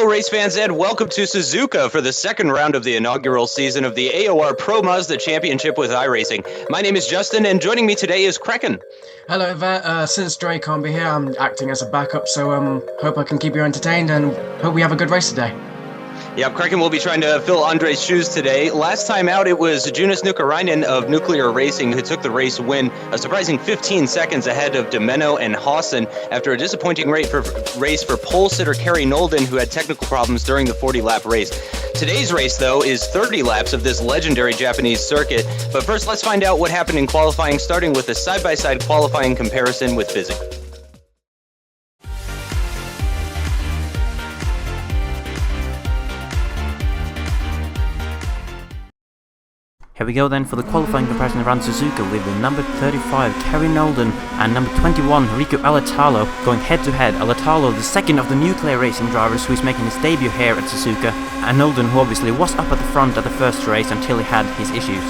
race fans, and welcome to Suzuka for the second round of the inaugural season of the AOR Pro Mazda Championship with iRacing. My name is Justin, and joining me today is Crekkan. Hello there, since Dre can't be here, I'm acting as a backup, so hope I can keep you entertained and hope we have a good race today. Yep, Crekkan will be trying to fill Andre's shoes today. Last time out, it was Jonas Nukarainen of Nuclear Racing who took the race win, a surprising 15 seconds ahead of Domeno and Hawson after a disappointing race for pole sitter Kari Nolden, who had technical problems during the 40-lap race. Today's race, though, is 30 laps of this legendary Japanese circuit. But first, let's find out what happened in qualifying, starting with a side-by-side qualifying comparison with Fizzy. Here we go then for the qualifying comparison around Suzuka with the number 35 Kari Nolden and number 21 Riku Alatalo going head to head. Alatalo, the second of the Nuclear Racing drivers who is making his debut here at Suzuka, and Nolden, who obviously was up at the front at the first race until he had his issues.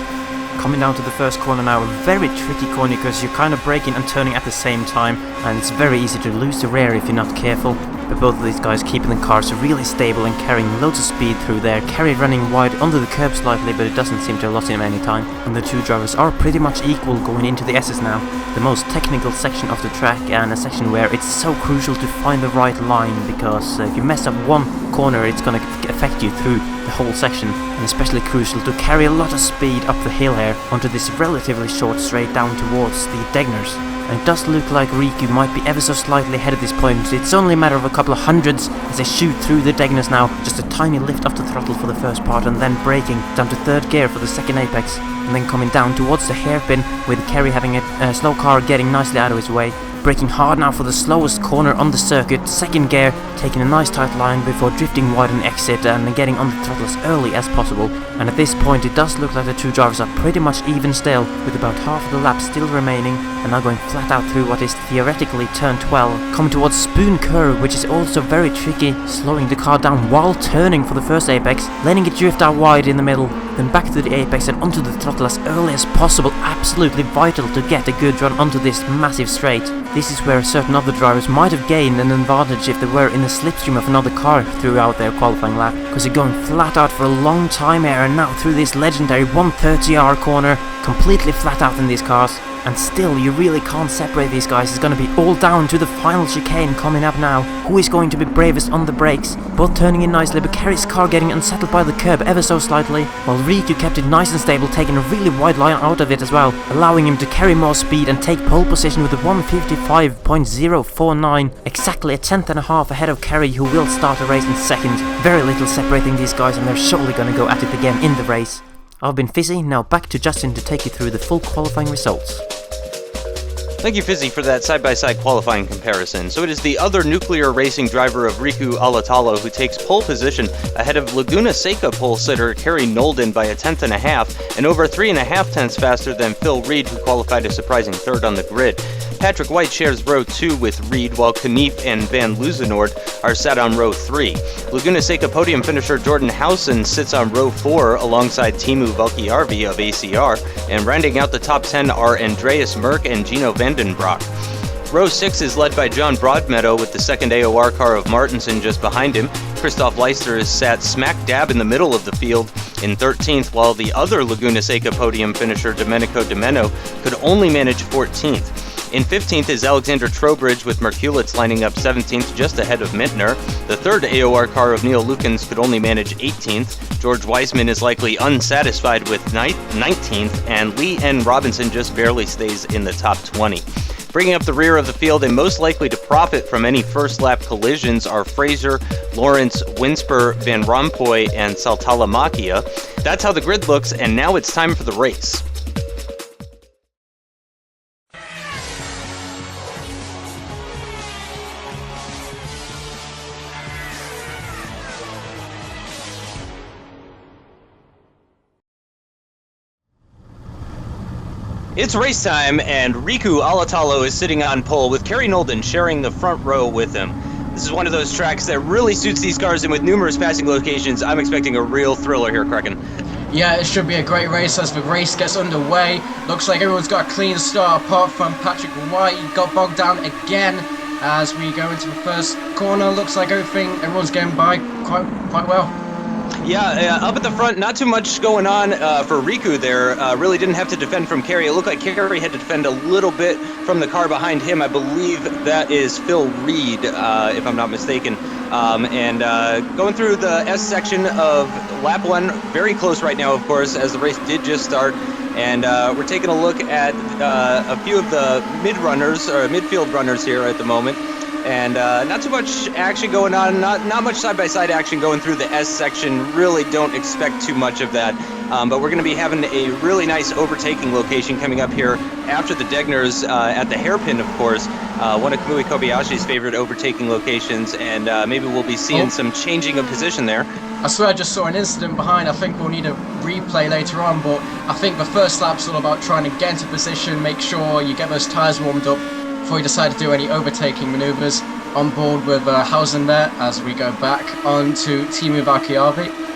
Coming down to the first corner now, a very tricky corner because you're kind of braking and turning at the same time, and it's very easy to lose the rear if you're not careful. But both of these guys keeping the cars really stable and carrying loads of speed through there. Kari running wide under the curb slightly, but it doesn't seem to have lost him any time. And the two drivers are pretty much equal going into the S's now. The most technical section of the track, and a section where it's so crucial to find the right line, because if you mess up one corner, it's going to affect you through the whole section. And especially crucial to carry a lot of speed up the hill here onto this relatively short straight down towards the Degners. And it does look like Riku might be ever so slightly ahead at this point. It's only a matter of a couple of hundreds as they shoot through the Degners now. Just a tiny lift off the throttle for the first part, and then braking down to third gear for the second apex. And then coming down towards the hairpin with Kari having a slow car getting nicely out of his way. Braking hard now for the slowest corner on the circuit, second gear, taking a nice tight line before drifting wide on exit and getting on the throttle as early as possible. And at this point it does look like the two drivers are pretty much even still, with about half of the lap still remaining, and now going flat out through what is theoretically turn 12, coming towards Spoon Curve, which is also very tricky, slowing the car down while turning for the first apex, letting it drift out wide in the middle, then back to the apex and onto the throttle as early as possible. Absolutely vital to get a good run onto this massive straight. This is where certain other drivers might have gained an advantage if they were in the slipstream of another car throughout their qualifying lap, because you're going flat out for a long time here, and now through this legendary 130R corner, completely flat out in these cars. And still, you really can't separate these guys. It's going to be all down to the final chicane coming up now. Who is going to be bravest on the brakes? Both turning in nicely, but Kari's car getting unsettled by the curb ever so slightly, while Riku kept it nice and stable, taking a really wide line out of it as well, allowing him to carry more speed and take pole position with a 155.049, exactly a tenth and a half ahead of Kari, who will start the race in second. Very little separating these guys, and they're surely going to go at it again in the race. I've been Fizzy, now back to Justin to take you through the full qualifying results. Thank you, Fizzy, for that side-by-side qualifying comparison. So it is the other Nuclear Racing driver of Riku Alatalo who takes pole position ahead of Laguna Seca pole sitter Kari Nolden by a tenth and a half, and over 3.5 tenths faster than Phil Reed, who qualified a surprising third on the grid. Patrick White shares row 2 with Reed, while Knief and Van Luzenoord are sat on row 3. Laguna Seca podium finisher Jordan Housen sits on row 4 alongside Timu Valkiarvi of ACR, and rounding out the top 10 are Andreas Merck and Gino Vandenbroek. Row 6 is led by John Broadmeadow with the second AOR car of Martinson just behind him. Christoph Leister is sat smack dab in the middle of the field in 13th, while the other Laguna Seca podium finisher Domenico Domeno could only manage 14th. In 15th is Alexander Trowbridge with Merkulitz lining up 17th just ahead of Mintner. The third AOR car of Neil Lukens could only manage 18th. George Weisman is likely unsatisfied with 19th, and Lee N. Robinson just barely stays in the top 20. Bringing up the rear of the field and most likely to profit from any first lap collisions are Fraser, Lawrence, Winsper, Van Rompuy, and Saltalamacchia. That's how the grid looks, and now it's time for the race. It's race time, and Riku Alatalo is sitting on pole with Kari Nolden sharing the front row with him. This is one of those tracks that really suits these cars, and with numerous passing locations, I'm expecting a real thriller here, Crekkan. Yeah, it should be a great race as the race gets underway. Looks like everyone's got a clean start apart from Patrick White. He got bogged down again as we go into the first corner. Looks like everyone's getting by quite well. Yeah, up at the front, not too much going on for Riku there. Really didn't have to defend from Kerry. It looked like Kerry had to defend a little bit from the car behind him. I believe that is Phil Reed, if I'm not mistaken. And going through the S section of lap 1, very close right now, of course, as the race did just start. And we're taking a look at a few of the midfield runners here at the moment. And not too much action going on, not much side-by-side action going through the S section. Really don't expect too much of that. But we're going to be having a really nice overtaking location coming up here after the Degners at the hairpin, of course. One of Kamui Kobayashi's favorite overtaking locations, and maybe we'll be seeing some changing of position there. I swear I just saw an incident behind. I think we'll need a replay later on, but I think the first lap's all about trying to get into position, make sure you get those tyres warmed up before you decide to do any overtaking manoeuvres. On board with Hausen there as we go back on to Timu Vakiavi.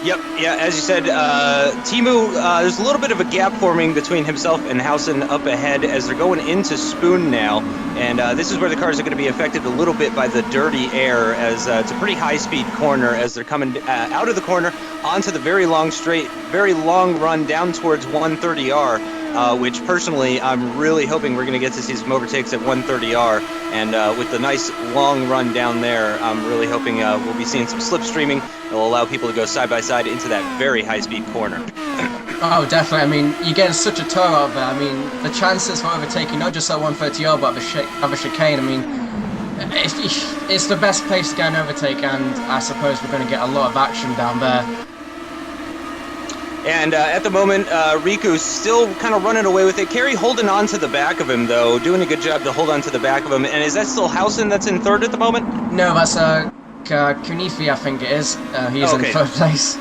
Yep, yeah, as you said, Timu, there's a little bit of a gap forming between himself and Hausen up ahead as they're going into Spoon now, and this is where the cars are going to be affected a little bit by the dirty air, as it's a pretty high-speed corner as they're coming out of the corner onto the very long straight, very long run down towards 130R. Which personally, I'm really hoping we're going to get to see some overtakes at 130R, and with the nice long run down there, I'm really hoping we'll be seeing some slipstreaming that will allow people to go side by side into that very high-speed corner. Oh, definitely. I mean, you're getting such a tow out there. I mean, the chances for overtaking, not just at 130R, but at the chicane, I mean, it's the best place to get an overtake, and I suppose we're going to get a lot of action down there. And at the moment, Riku's still kind of running away with it. Kerry holding on to the back of him, though, doing a good job to hold on to the back of him. And is that still Hausen that's in third at the moment? No, that's Kunifi, I think it is. He's in third place.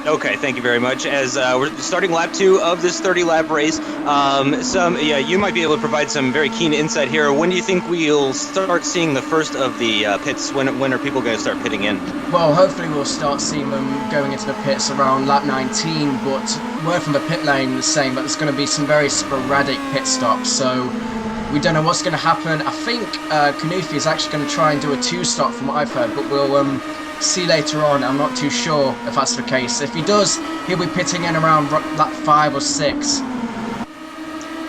Okay, thank you very much. As we're starting lap 2 of this 30-lap race, you might be able to provide some very keen insight here. When do you think we'll start seeing the first of the pits? When are people going to start pitting in? Well, hopefully we'll start seeing them going into the pits around lap 19, but word from the pit lane is saying that there's going to be some very sporadic pit stops, so we don't know what's going to happen. I think Kanufi is actually going to try and do a 2-stop from what I've heard, but we'll see later on. I'm not too sure if that's the case. If he does, he'll be pitting in around lap 5 or 6.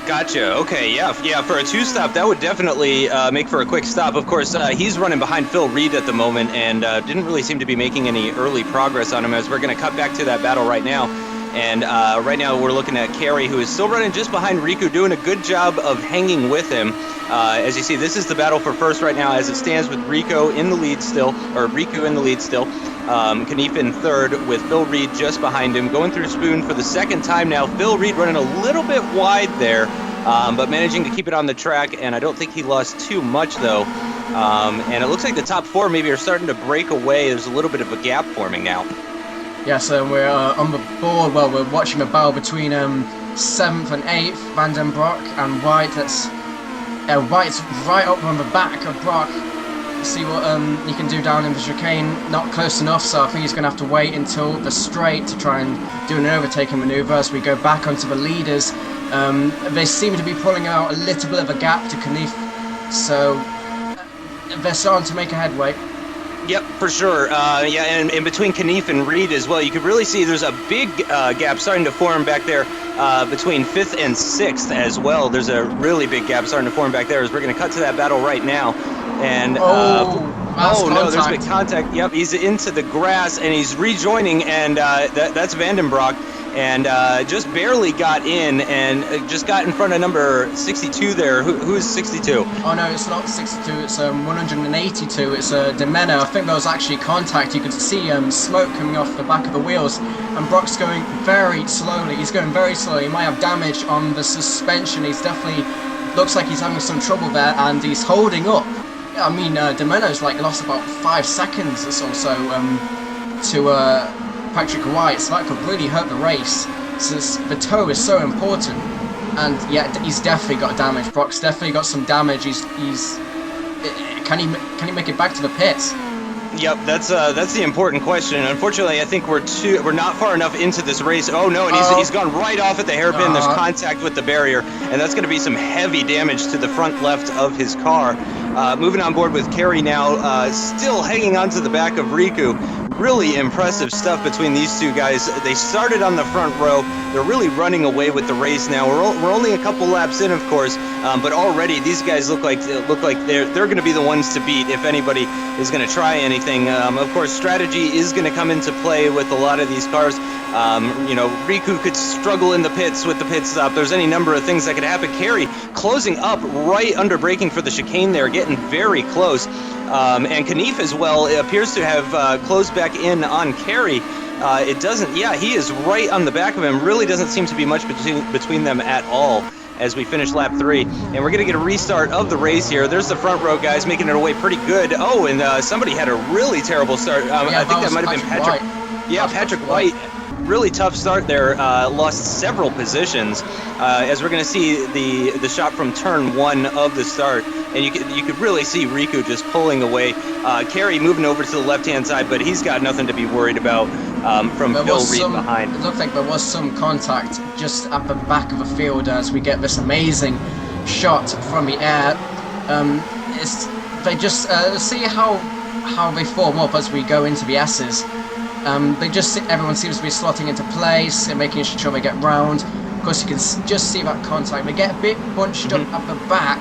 Gotcha. Okay, yeah, for a 2-stop, that would definitely make for a quick stop. Of course, he's running behind Phil Reed at the moment, and didn't really seem to be making any early progress on him, as we're going to cut back to that battle right now. And right now we're looking at Kerry, who is still running just behind Riku, doing a good job of hanging with him. As you see, this is the battle for first right now as it stands, with Riku in the lead still. Kanife in third with Phil Reed just behind him. Going through Spoon for the second time now. Phil Reed running a little bit wide there, but managing to keep it on the track, and I don't think he lost too much though. And it looks like the top 4 maybe are starting to break away. There's a little bit of a gap forming now. Yes, we're on the board. Well, we're watching a battle between 7th and 8th, Van den Broek and White. White's right up on the back of Brock. See what he can do down in the chicane. Not close enough, so I think he's going to have to wait until the straight to try and do an overtaking manoeuvre as we go back onto the leaders. They seem to be pulling out a little bit of a gap to Kanife, so they're starting to make a headway. Yep, for sure. And in between Kanife and Reed as well, you can really see there's a big gap starting to form back there between 5th and 6th as well. There's a really big gap starting to form back there as we're going to cut to that battle right now. And no, there's big contact. Yep, he's into the grass and he's rejoining, and that's Van den Broek. And just barely got in, and just got in front of number 62 there. Who's 62? Oh no, it's not 62, it's 182, it's Demena. I think there was actually contact. You could see smoke coming off the back of the wheels, and Brock's going very slowly. He's going very slowly. He might have damage on the suspension. He's definitely, looks like he's having some trouble there, and he's holding up. I mean, Demena's lost about 5 seconds or so to Patrick White, so that could really hurt the race, since the toe is so important. And yeah, he's definitely got damage. Brock's definitely got some damage. Can he make it back to the pits? Yep, that's the important question. Unfortunately, I think we're not far enough into this race. Oh no, and he's gone right off at the hairpin. There's contact with the barrier, and that's going to be some heavy damage to the front left of his car. Moving on board with Kerry now, still hanging on to the back of Riku. Really impressive stuff between these two guys. They started on the front row. They're really running away with the race now. We're only a couple laps in, of course, but already these guys look like they're going to be the ones to beat if anybody is going to try anything. Of course, strategy is going to come into play with a lot of these cars. You know, Riku could struggle in the pits with the pit stop. There's any number of things that could happen. Kerry closing up right under braking for the chicane there, getting very close. And Knief as well appears to have closed back in on Kerry. It doesn't, yeah, he is right on the back of him. Really doesn't seem to be much between them at all as we finish lap 3. And we're going to get a restart of the race here. There's the front row guys making it away pretty good. Oh, and somebody had a really terrible start. I think that might have been Patrick. Yeah, Patrick White. Really tough start there. Lost several positions. As we're going to see the shot from turn 1 of the start, and you could really see Riku just pulling away. Kerry moving over to the left-hand side, but he's got nothing to be worried about from Phil Reed behind. It looked like there was some contact just at the back of the field as we get this amazing shot from the air. They just see how they form up as we go into the S's. Everyone seems to be slotting into place and making sure they get round. Of course, you can just see that contact. They get a bit bunched up at the back,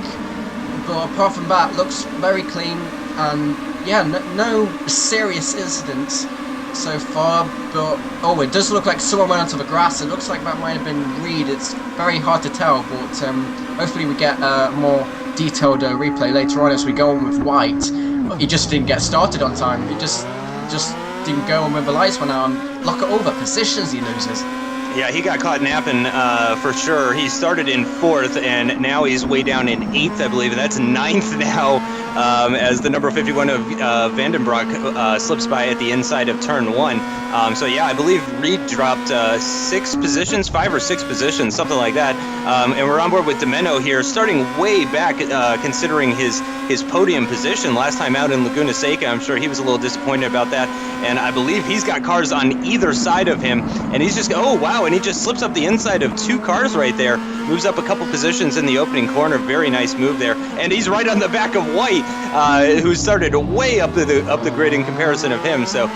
but apart from that, looks very clean. And yeah, no serious incidents so far. But oh, it does look like someone went onto the grass. It looks like that might have been Reed. It's very hard to tell, but hopefully we get a more detailed replay later on as we go on with White. He just didn't get started on time. He just didn't go on when the lights went on. Look at all the positions he loses. Yeah, he got caught napping for sure. He started in 4th, and now he's way down in 8th, I believe, and that's 9th now as the number 51 of Vandenbroek slips by at the inside of turn 1. So yeah, I believe Reed dropped 6 positions, 5 or 6 positions, something like that. And we're on board with Domeno here, starting way back, considering his podium position last time out in Laguna Seca. I'm sure he was a little disappointed about that. And I believe he's got cars on either side of him, and he's just, oh wow, and he just slips up the inside of 2 cars right there, moves up a couple positions in the opening corner. Very nice move there, and he's right on the back of White, who started way up the grid in comparison of him. So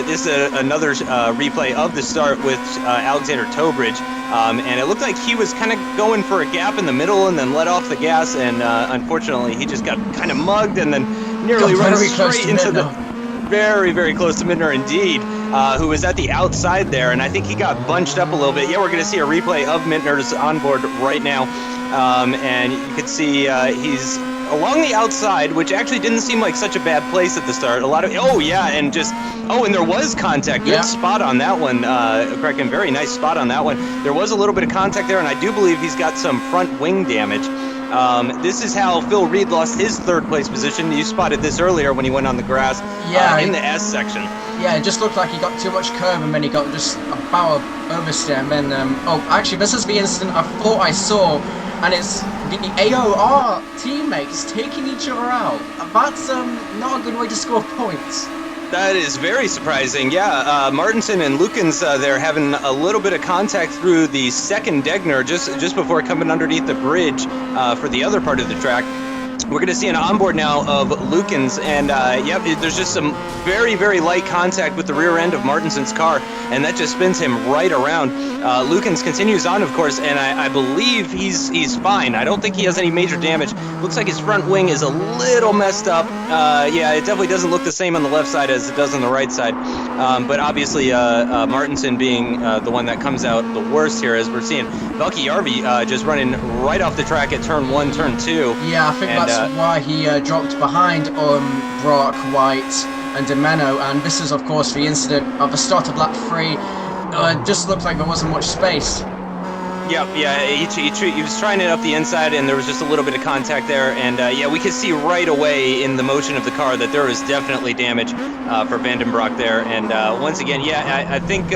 this is another replay of the start with Alexander Tobridge, and it looked like he was kind of going for a gap in the middle and then let off the gas, and unfortunately he just got kind of mugged and then nearly ran straight into the very, very close to Midner indeed, who was at the outside there, and I think he got bunched up a little bit. Yeah, we're going to see a replay of Midner's on board right now, and you can see he's along the outside, which actually didn't seem like such a bad place at the start. A lot of, oh yeah, and just, oh, and there was contact. Good spot on that one, Crekkan, very nice spot on that one. There was a little bit of contact there, and I do believe he's got some front wing damage. This is how Phil Reed lost his 3rd place position. You spotted this earlier when he went on the grass in the S section. Yeah, it just looked like he got too much curve and then he got just a power oversteer. And then, oh, actually, this is the incident I thought I saw, and it's the AOR teammates taking each other out. That's not a good way to score points. That is very surprising. Yeah, Martinson and Lukens there having a little bit of contact through the 2nd Degner just before coming underneath the bridge for the other part of the track. We're going to see an onboard now of Lukens, and yep, there's just some very, very light contact with the rear end of Martinson's car, and that just spins him right around. Lukens continues on, of course, and I believe he's fine. I don't think he has any major damage. Looks like his front wing is a little messed up. Yeah, it definitely doesn't look the same on the left side as it does on the right side. But obviously, Martinson being the one that comes out the worst here, as we're seeing Valky Yarvi just running right off the track at turn 1, turn 2. Yeah, I think that's why he dropped behind on Brock, White, and Domeno, and this is, of course, the incident at the start of lap 3. It just looked like there wasn't much space. Yep, yeah, he was trying it up the inside, and there was just a little bit of contact there, and yeah, we could see right away in the motion of the car that there was definitely damage for Vandenbroek there, and once again, yeah, I think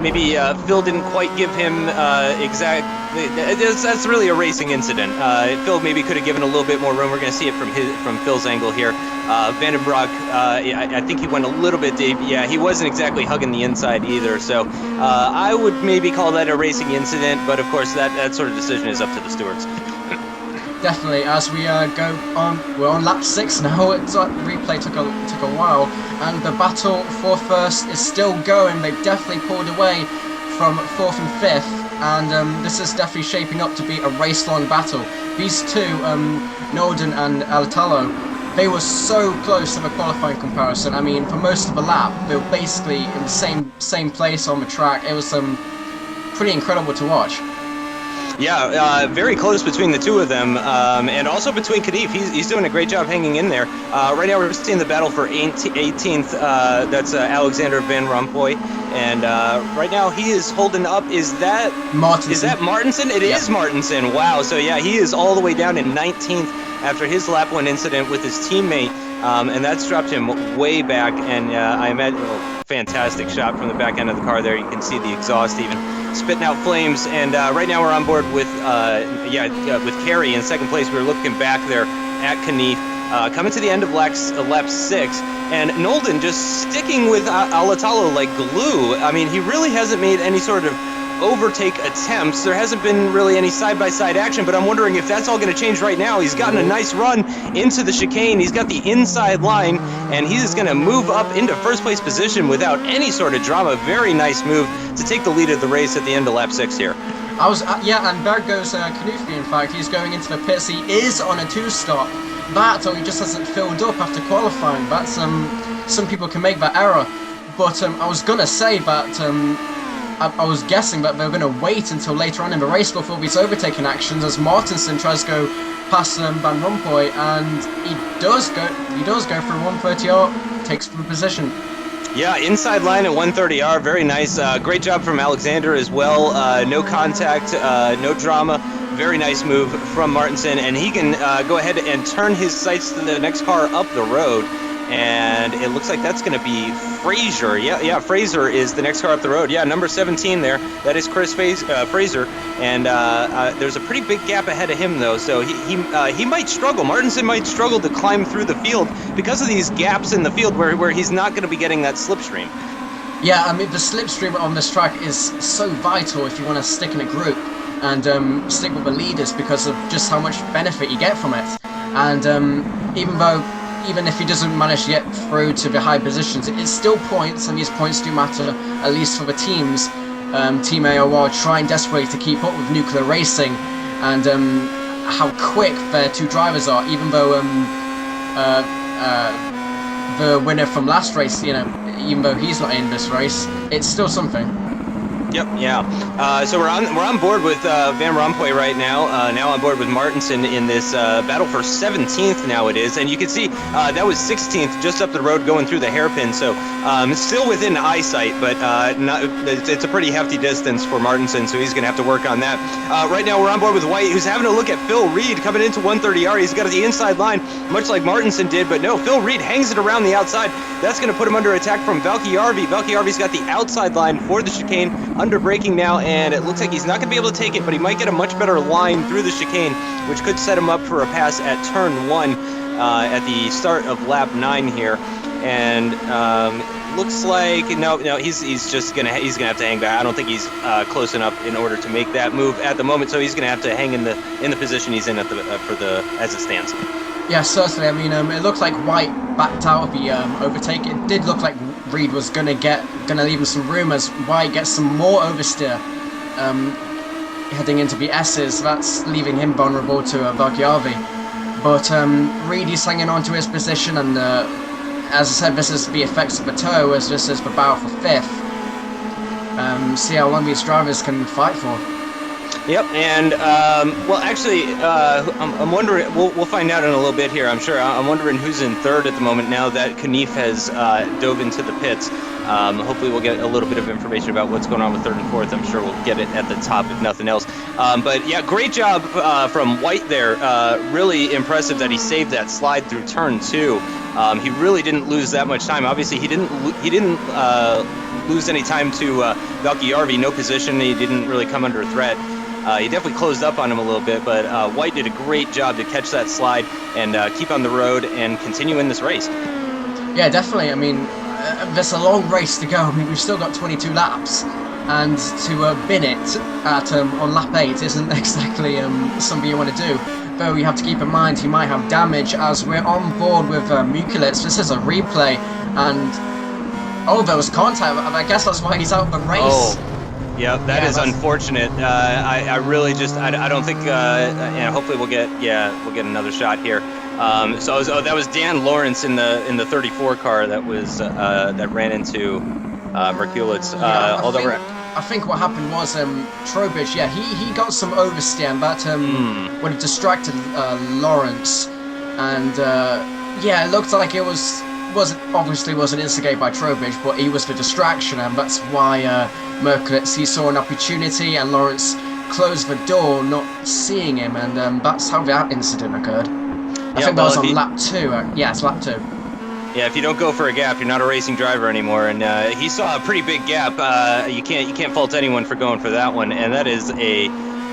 maybe Phil didn't quite give him that's really a racing incident. Phil maybe could have given a little bit more room. We're going to see it from Phil's angle here. Vandenbroek, I think he went a little bit deep. Yeah, he wasn't exactly hugging the inside either. So I would maybe call that a racing incident, but of course that sort of decision is up to the stewards. Definitely. As we go on, we're on lap 6 now. Replay took a while, and the battle for first is still going. They've definitely pulled away from 4th and 5th, and this is definitely shaping up to be a race-long battle. These two, Nolden and Alatalo, they were so close in the qualifying comparison. I mean, for most of the lap, they were basically in the same place on the track. It was pretty incredible to watch. Yeah, very close between the two of them, and also between Kadif. He's doing a great job hanging in there. Right now we're seeing the battle for 18th. That's Alexander Van Rompuy, and right now he is holding up. Is that Martinson? Is that Martinson? It is Martinson. Wow. So yeah, he is all the way down in 19th after his lap 1 incident with his teammate, and that's dropped him way back. And I imagine fantastic shot from the back end of the car there. You can see the exhaust even spitting out flames, and right now we're on board with with Kerry in 2nd place. We're looking back there at Knief, coming to the end of lap 6, and Nolden just sticking with Alatalo like glue. I mean, he really hasn't made any sort of overtake attempts. There hasn't been really any side-by-side action, but I'm wondering if that's all going to change right now. He's gotten a nice run into the chicane. He's got the inside line, and he's going to move up into 1st place position without any sort of drama. Very nice move to take the lead of the race at the end of lap 6 here. And there goes Kanufi, in fact. He's going into the pits. He is on a 2-stop. Or he just hasn't filled up after qualifying. That's some people can make that error. But I was going to say that I was guessing that they were going to wait until later on in the race before these overtaking actions, as Martinson tries to go past Van Rompuy, and he does go through 130R, takes the position. Yeah, inside line at 130R, very nice. Great job from Alexander as well. No contact, no drama. Very nice move from Martinson, and he can go ahead and turn his sights to the next car up the road. And it looks like that's going to be Fraser. Yeah, Fraser is the next car up the road. Yeah, number 17 there. That is Chris Fraser. And there's a pretty big gap ahead of him, though. So he might struggle. Martinson might struggle to climb through the field because of these gaps in the field where he's not going to be getting that slipstream. Yeah, I mean, the slipstream on this track is so vital if you want to stick in a group and stick with the leaders, because of just how much benefit you get from it. And even if he doesn't manage to get through to the high positions, it's still points, and these points do matter, at least for the teams. Team AOR trying desperately to keep up with Nuclear Racing, and how quick their 2 drivers are, even though the winner from last race, even though he's not in this race, it's still something. Yep, yeah. So we're on board with Van Rompuy right now. Now on board with Martinson in this battle for 17th now it is. And you can see that was 16th just up the road going through the hairpin. So still within eyesight, but it's a pretty hefty distance for Martinson, so he's going to have to work on that. Right now we're on board with White, who's having a look at Phil Reed coming into 130R. He's got the inside line, much like Martinson did, but no, Phil Reed hangs it around the outside. That's going to put him under attack from Valkyarvi. Valkyarvi's got the outside line for the chicane, under braking now, and it looks like he's not going to be able to take it, but he might get a much better line through the chicane, which could set him up for a pass at turn 1 at the start of lap 9 here. And looks like no, he's gonna have to hang back. I don't think he's close enough in order to make that move at the moment, so he's gonna have to hang in the position he's in at as it stands. Yeah, certainly. I mean, it looked like White backed out of the overtake. It did look like Reed was gonna leave him some room as White gets some more oversteer heading into the S's. That's leaving him vulnerable to Valkyarvi. But Reed is hanging on to his position, and as I said, this is the effects of the tow, as this is the battle for 5th. See how long these drivers can fight for. Yep, and well, actually, I'm wondering. We'll find out in a little bit here. I'm sure. I'm wondering who's in third at the moment now that Knief has dove into the pits. Hopefully, we'll get a little bit of information about what's going on with third and fourth. I'm sure we'll get it at the top if nothing else. But yeah, great job from White there. Really impressive that he saved that slide through turn 2. He really didn't lose that much time. Obviously, he didn't lose any time to Valkyarvi. No position. He didn't really come under threat. He definitely closed up on him a little bit, but White did a great job to catch that slide and keep on the road and continue in this race. Yeah, definitely. I mean, there's a long race to go. I mean, we've still got 22 laps, and to bin it at on lap 8 isn't exactly something you want to do. Though you have to keep in mind he might have damage as we're on board with Mukulits. This is a replay, and oh, there was contact. I guess that's why he's out of the race. Oh. Yeah, that is unfortunate. I really just I don't think and hopefully we'll get another shot here. So that was Dan Lawrence in the 34 car that was that ran into Merkulits. I think what happened was Trowbridge. Yeah, he got some oversteer and that would have distracted Lawrence, and yeah, it looked like it obviously wasn't instigated by Trowbridge, but he was the distraction, and that's why Merkulits, he saw an opportunity and Lawrence closed the door, not seeing him, and that's how that incident occurred. I think that was on lap 2. Yeah, it's lap 2. Yeah, if you don't go for a gap, you're not a racing driver anymore, and he saw a pretty big gap. You can't fault anyone for going for that one, and that is a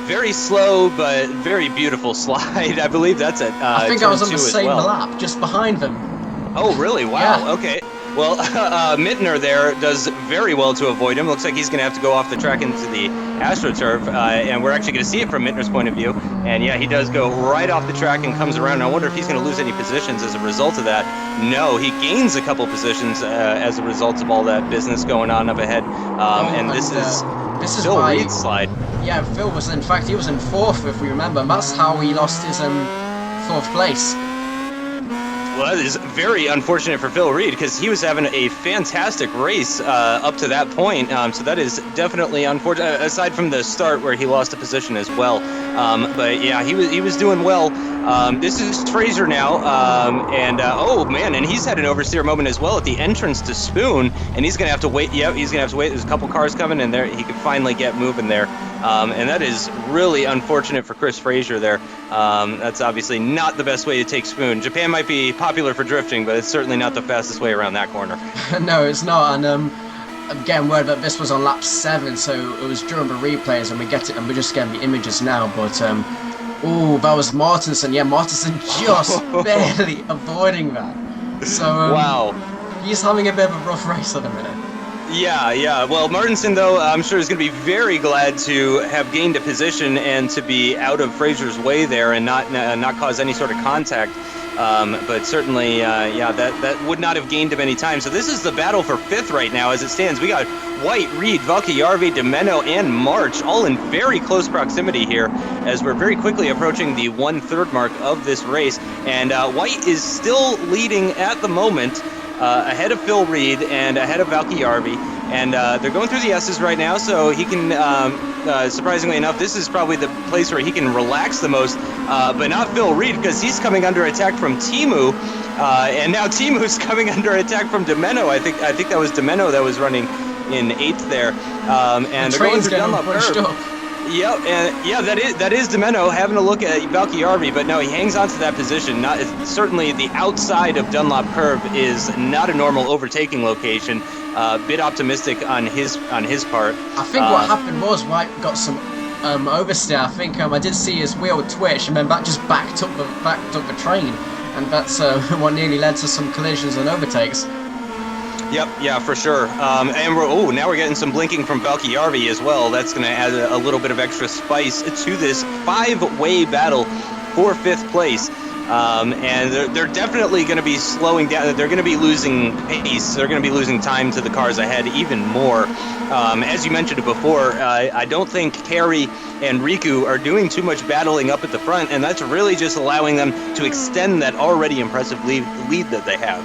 very slow but very beautiful slide. I believe that's it. I think I was on the same lap, just behind them. Oh, really? Wow. Yeah. Okay. Well, Mittner there does very well to avoid him. Looks like he's going to have to go off the track into the AstroTurf, and we're actually going to see it from Mittner's point of view. And yeah, he does go right off the track and comes around. And I wonder if he's going to lose any positions as a result of that. No, he gains a couple positions as a result of all that business going on up ahead. And this is Phil Reed's slide. Yeah, Phil was, in fact, he was in 4th, if we remember. And that's how he lost his 4th place. Well, that is very unfortunate for Phil Reed because he was having a fantastic race up to that point. So that is definitely unfortunate, aside from the start where he lost a position as well. But yeah, he was doing well. This is Fraser now, and oh man, and he's had an oversteer moment as well at the entrance to Spoon, and he's gonna have to wait. Yep, he's gonna have to wait. There's a couple cars coming, and there he can finally get moving there. And that is really unfortunate for Chris Fraser there. That's obviously not the best way to take Spoon. Japan might be popular for drifting, but it's certainly not the fastest way around that corner. No, it's not. And I'm getting word that this was on lap 7, so it was during the replays, and we get it, and we're just getting the images now. But oh, that was Martinson. Yeah, Martinson just barely avoiding that. So wow, he's having a bit of a rough race at the minute. Yeah. Well, Martinson, though, I'm sure is going to be very glad to have gained a position and to be out of Fraser's way there and not cause any sort of contact. But certainly, yeah, that would not have gained him any time. So this is the battle for 5th right now as it stands. We got White, Reed, Valkyarvi, Demeno, and March all in very close proximity here as we're very quickly approaching the 1/3 mark of this race. And White is still leading at the moment, ahead of Phil Reed and ahead of Valkyarvi. And they're going through the S's right now, so he can, surprisingly enough, this is probably the place where he can relax the most, but not Phil Reed, because he's coming under attack from Timu, and now Timu's coming under attack from Demeno. I think that was Demeno that was running in 8th there, and they're going through Dunlop Curve. Yep, and yeah, that is Demeno having a look at Valkyarvi, but no, he hangs on to that position. Certainly the outside of Dunlop Curve is not a normal overtaking location. Bit optimistic on his part. I think what happened was White got some oversteer. I think I did see his wheel twitch, and then that just backed up the train, and that's what nearly led to some collisions and overtakes. Yep, yeah, for sure. And now we're getting some blinking from Valkyarvi as well. That's going to add a little bit of extra spice to this 5-way battle for 5th place. And they're definitely going to be slowing down. They're going to be losing pace. They're going to be losing time to the cars ahead even more. As you mentioned before, I don't think Kerry and Riku are doing too much battling up at the front, and that's really just allowing them to extend that already impressive lead that they have.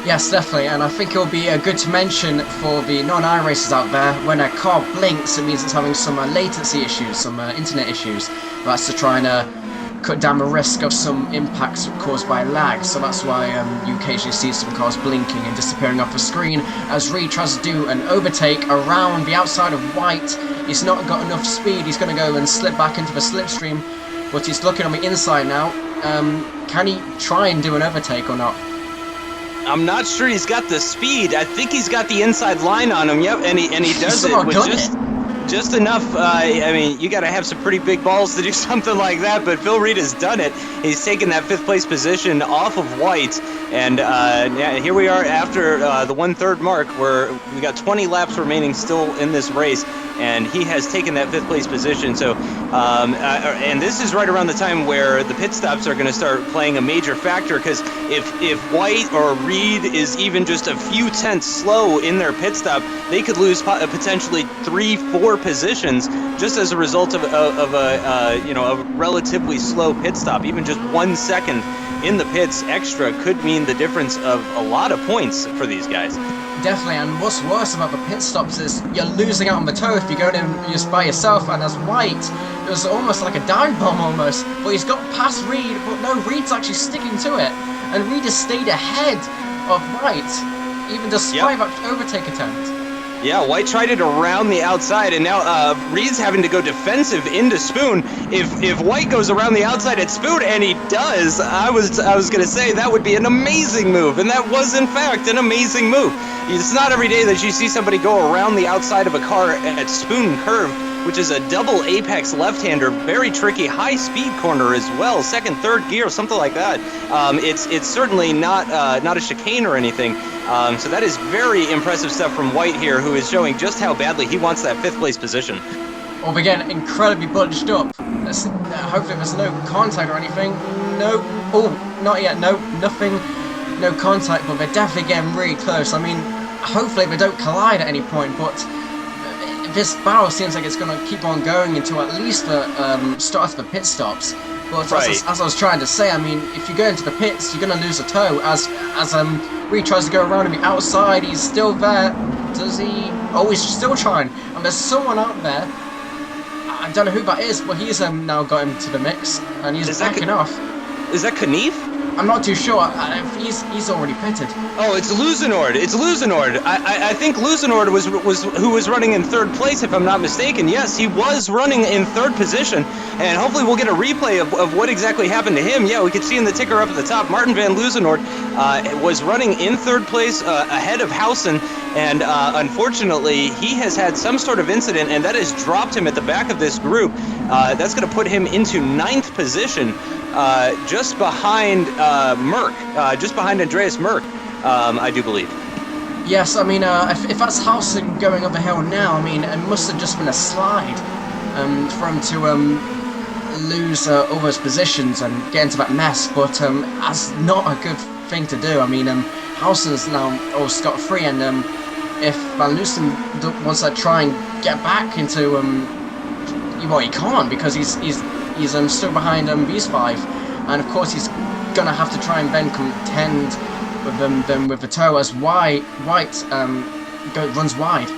Yes, definitely, and I think it'll be good to mention for the non-iRacers out there, when a car blinks, it means it's having some latency issues, some internet issues. That's to try and cut down the risk of some impacts caused by lag, so that's why you occasionally see some cars blinking and disappearing off the screen, as Reed tries to do an overtake around the outside of White. He's not got enough speed, he's going to go and slip back into the slipstream, but he's looking on the inside now. Can he try and do an overtake or not? I'm not sure he's got the speed. I think he's got the inside line on him. Yep, and he does it with just enough. I mean, you got to have some pretty big balls to do something like that. But Phil Reed has done it. He's taken that 5th place position off of White, and yeah, here we are after the 1/3 mark, where we got 20 laps remaining still in this race. And he has taken that 5th place position. So, and this is right around the time where the pit stops are going to start playing a major factor. Because if White or Reed is even just a few tenths slow in their pit stop, they could lose potentially 3-4 positions just as a result of a relatively slow pit stop. Even just 1 second in the pits extra could mean the difference of a lot of points for these guys. Definitely, and what's worse about the pit stops is you're losing out on the toe if you go in just by yourself, and as White, it was almost like a dive bomb almost, but he's got past Reed, but no, Reed's actually sticking to it, and Reed has stayed ahead of White, even despite that overtake attempt. Yeah, White tried it around the outside, and now Reed's having to go defensive into Spoon. If White goes around the outside at Spoon, and he does, I was going to say that would be an amazing move, and that was in fact an amazing move. It's not every day that you see somebody go around the outside of a car at Spoon Curve, which is a double apex left-hander, very tricky, high-speed corner as well, 2nd, 3rd gear, something like that. It's certainly not a chicane or anything. So that is very impressive stuff from White here, who is showing just how badly he wants that 5th place position. Well, we're getting incredibly bunched up. Hopefully there's no contact or anything. No. Oh, not yet. No, nothing. No contact, but they're definitely getting really close. I mean, hopefully they don't collide at any point, but this battle seems like it's going to keep on going until at least the start of the pit stops. But as I was trying to say, I mean, if you go into the pits, you're going to lose a toe. As Reed tries to go around on the outside, he's still there. Does he? Oh, he's still trying. And there's someone out there. I don't know who that is, but he's now got him to the mix, and he's backing off. Is that Knief? I'm not too sure. He's already pitted. Oh, it's Luzenord. It's Luzenord. I think Luzenord was who was running in 3rd place, if I'm not mistaken. Yes, he was running in 3rd position, and hopefully we'll get a replay of what exactly happened to him. Yeah, we could see in the ticker up at the top, Martin van Luzenord was running in 3rd place ahead of Housen, and unfortunately he has had some sort of incident, and that has dropped him at the back of this group. That's going to put him into 9th position. Just behind Merck, just behind Andreas Merck, I do believe. Yes, I mean, if that's Housen going up the hill now, I mean, it must have just been a slide for him to lose all those positions and get into that mess, but that's not a good thing to do. I mean, Housen's now all scot-free, and if Van Loosen wants to try and get back into, well, he can't, because he's still behind Beast5, and of course he's gonna have to try and then contend with them with the toe as White runs wide.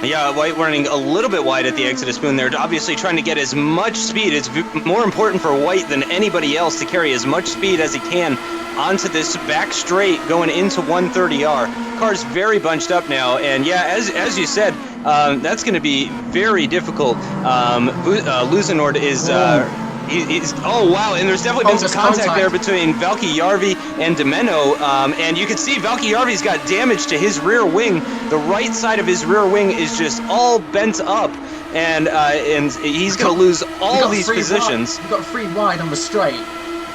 Yeah, White running a little bit wide at the exit of Spoon there, obviously trying to get as much speed. It's more important for White than anybody else to carry as much speed as he can onto this back straight going into 130R. Car's very bunched up now, and yeah, as you said, that's going to be very difficult. Luzenord is... oh wow, and there's definitely been some contact there between Valky Jarvi and Demeno, and you can see Valky Jarvi's got damage to his rear wing. The right side of his rear wing is just all bent up, and he's going to lose all these positions. He got 3 wide on the straight.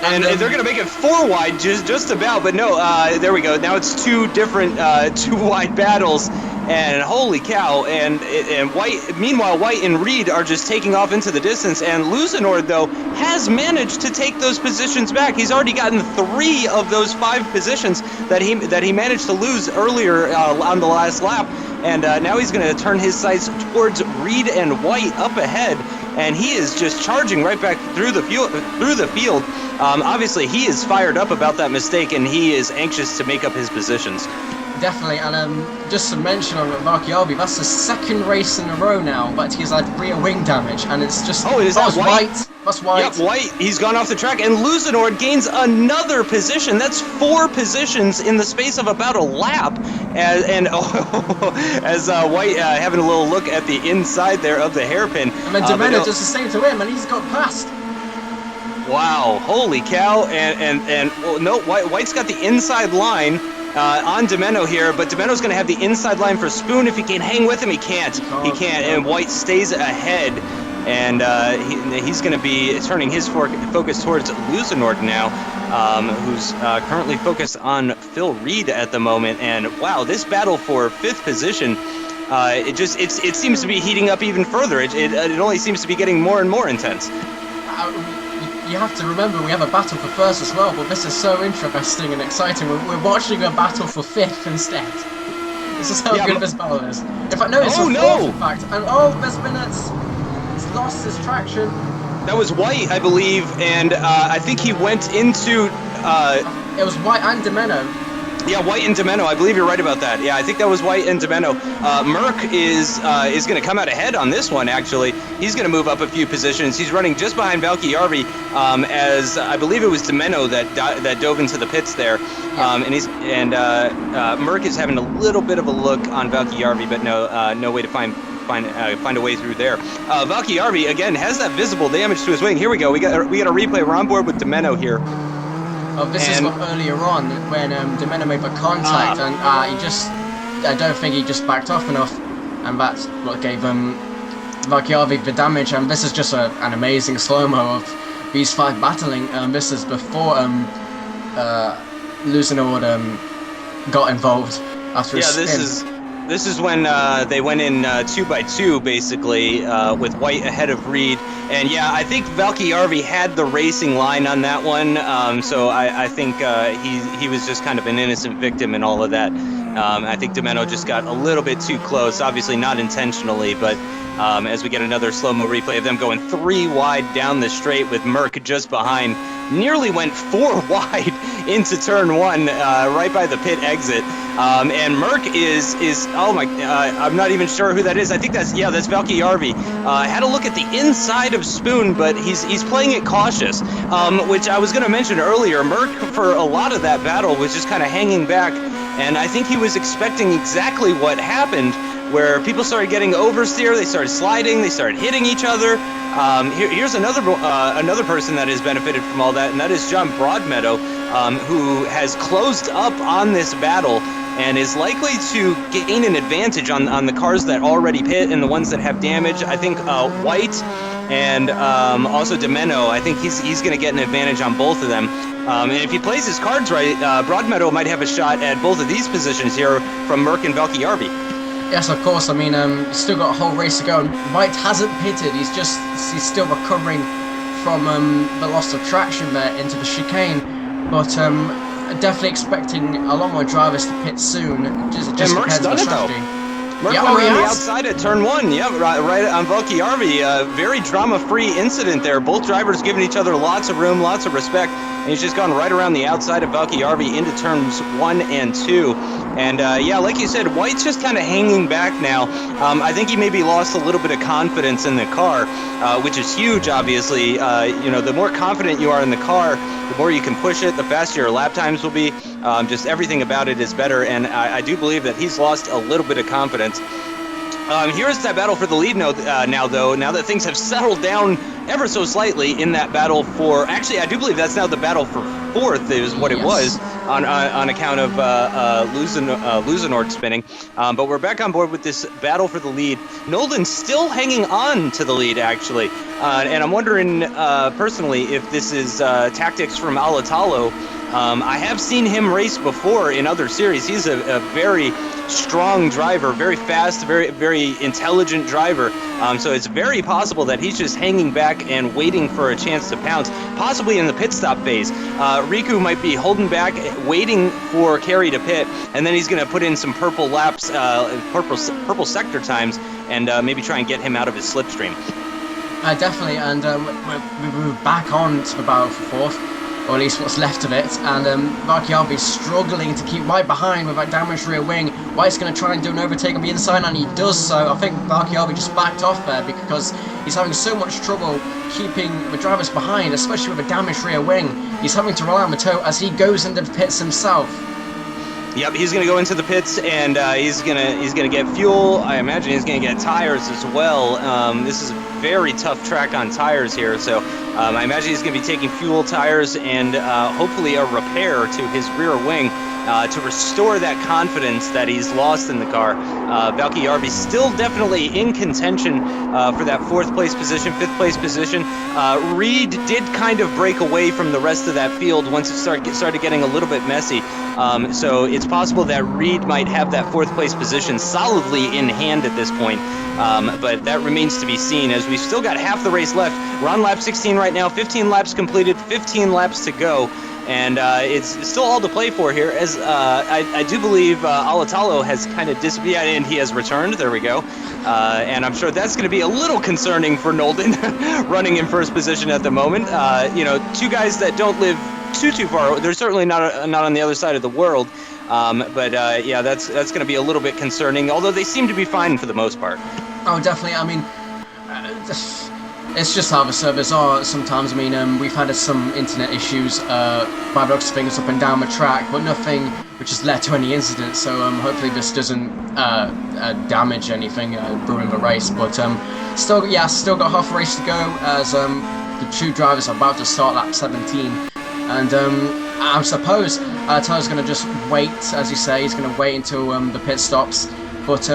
And they're going to make it 4 wide just about, but no, there we go. Now it's 2 different 2 wide battles, and holy cow, and White, meanwhile White and Reed are just taking off into the distance, and Luzenord though has managed to take those positions back. He's already gotten 3 of those 5 positions that he managed to lose earlier on the last lap, and now he's going to turn his sights towards Reed and White up ahead. and he is just charging right back through the field. Obviously, he is fired up about that mistake, and he is anxious to make up his positions. Definitely, and just to mention on Valkyarvi, that's the second race in a row now, but he's had rear wing damage, and it's just... Oh, is that White? That's White. Yep, White. He's gone off the track, and Luzinord gains another position. That's 4 positions in the space of about a lap. As White having a little look at the inside there of the hairpin. And then Domenico does the same to him, and he's got past. Wow, holy cow. And well, no, White's got the inside line on Domenico here, but Domenico's going to have the inside line for Spoon. If he can hang with him, he can't. He can't, and White stays ahead. And he's going to be turning his focus towards Luzinord now, who's currently focused on Phil Reed at the moment. And wow, this battle for 5th position, it seems to be heating up even further. It only seems to be getting more and more intense. You have to remember we have a battle for 1st as well, but this is so interesting and exciting. We're watching a battle for 5th instead. This is how good this battle is. In fact, no, it's a 4th, in fact. And there's minutes. He's lost his traction. That was White, I believe, and I think he went into... It was White and Domenico. Yeah, White and Domenico. I believe you're right about that. Yeah, I think that was White and Domenico. Merck is going to come out ahead on this one, actually. He's going to move up a few positions. He's running just behind Valkyarvi, as I believe it was Domenico that dove into the pits there. And Merck is having a little bit of a look on Valkyarvi, but no way to find a way through there. Valkyarvi, again, has that visible damage to his wing. Here we go. We got a replay. We're on board with Domenico here. Oh, this is what earlier on when Domenico made the contact, and I don't think he just backed off enough, and that's what gave Valkyarvi the damage. And this is just an amazing slow-mo of these 5 battling. This is before Luzinord got involved after his spin. This is when they went in 2x2, basically, with White ahead of Reed. And yeah, I think Valkyarvi had the racing line on that one, so I think he was just kind of an innocent victim in all of that. I think Domenico just got a little bit too close, obviously not intentionally, but as we get another slow-mo replay of them going 3 wide down the straight with Merck just behind, nearly went 4 wide into turn 1, right by the pit exit. And Merck is oh my, I'm not even sure who that is. I think that's Valkyarvi. Had a look at the inside of Spoon, but he's playing it cautious, which I was going to mention earlier. Merck, for a lot of that battle, was just kind of hanging back, and I think he was expecting exactly what happened, where people started getting oversteer, they started sliding, they started hitting each other. Here's another person that has benefited from all that, and that is John Broadmeadow, who has closed up on this battle and is likely to gain an advantage on the cars that already pit and the ones that have damage. I think White and also Domenico, I think he's going to get an advantage on both of them. And if he plays his cards right, Broadmeadow might have a shot at both of these positions here from Merck and Valkyarvi. Yes, of course. I mean, he's still got a whole race to go. And White hasn't pitted. He's still recovering from the loss of traction there into the chicane. But definitely expecting a lot more drivers to pit soon. Just Merck's done it though. Merck went around the outside at turn 1. Yeah, right on Valkyarvi. Very drama-free incident there. Both drivers giving each other lots of room, lots of respect. And he's just gone right around the outside of Valkyarvi into turns 1 and 2. And yeah, like you said, White's just kind of hanging back now. I think he maybe lost a little bit of confidence in the car, which is huge, obviously. The more confident you are in the car, the more you can push it, the faster your lap times will be. Just everything about it is better, and I do believe that he's lost a little bit of confidence. Here's that battle for the lead now, though. Now that things have settled down ever so slightly in that battle for... Actually, I do believe that's now the battle for 4th is what it was on account of Luzinord spinning. But we're back on board with this battle for the lead. Nolden's still hanging on to the lead, actually. And I'm wondering, personally, if this is tactics from Alatalo. I have seen him race before in other series. He's a very strong driver, very fast, very, very intelligent driver. So it's very possible that he's just hanging back and waiting for a chance to pounce, possibly in the pit stop phase. Riku might be holding back, waiting for Carey to pit, and then he's going to put in some purple laps, purple sector times, and maybe try and get him out of his slipstream. Definitely, and we move back on to the battle for fourth, or at least what's left of it, and Valkyarby is struggling to keep right behind with that damaged rear wing. White's going to try and do an overtake on the inside, and he does so. I think Valkyarby just backed off there because he's having so much trouble keeping the drivers behind, especially with a damaged rear wing. He's having to rely on Matteau as he goes into the pits himself. Yep, he's going to go into the pits, and he's gonna get fuel. I imagine he's going to get tires as well. This is a very tough track on tires here, so I imagine he's going to be taking fuel, tires, and hopefully a repair to his rear wing to restore that confidence that he's lost in the car. Valkyarby still definitely in contention for that 4th place position, 5th place position. Reed did kind of break away from the rest of that field once it started getting a little bit messy. So it's possible that Reed might have that 4th place position solidly in hand at this point. But that remains to be seen, as we've still got half the race left. We're on lap 16 right now, 15 laps completed, 15 laps to go. And it's still all to play for here, as I do believe Alatalo has kind of disappeared, and he has returned. There we go. And I'm sure that's going to be a little concerning for Nolden, running in 1st position at the moment. You know, 2 guys that don't live too far. They're certainly not on the other side of the world. But yeah, that's going to be a little bit concerning, although they seem to be fine for the most part. Oh, definitely. I mean, it's just how the servers are sometimes. I mean, we've had some internet issues by the looks of things up and down the track, but nothing which has led to any incidents. So hopefully this doesn't damage anything during the race. But still got half a race to go, as the 2 drivers are about to start lap 17. And I suppose Tyler's going to just wait, as you say. He's going to wait until the pit stops. But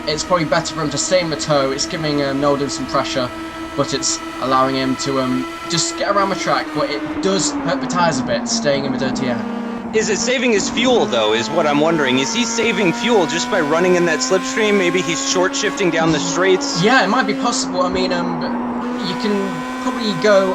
it's probably better for him to stay in the tow. It's giving Nolden some pressure, but it's allowing him to just get around the track. But it does hurt the tyres a bit, staying in the dirty air. Is it saving his fuel, though, is what I'm wondering. Is he saving fuel just by running in that slipstream? Maybe he's short-shifting down the straights? Yeah, it might be possible. I mean, you can probably go...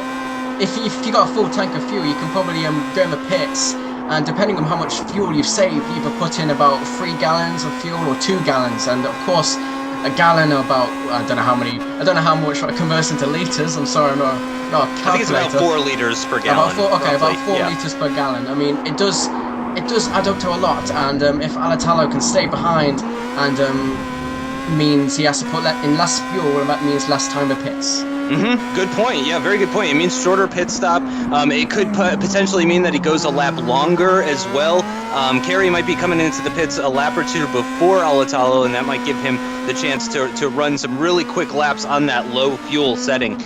If you got a full tank of fuel, you can probably go in the pits, and depending on how much fuel you've saved, either put in about 3 gallons of fuel or 2 gallons, and of course, a gallon about I don't know how much that converts into liters. I'm sorry, I'm not a calculator. I think it's about 4 liters per gallon. About 4 liters per gallon. I mean, it does add up to a lot, and if Alatalo can stay behind, and means he has to put in less fuel, and that means less time to pits. Good point. Yeah, very good point. It means shorter pit stop. It could potentially mean that he goes a lap longer as well. Kerry might be coming into the pits a lap or 2 before Alatalo, and that might give him the chance to run some really quick laps on that low fuel setting.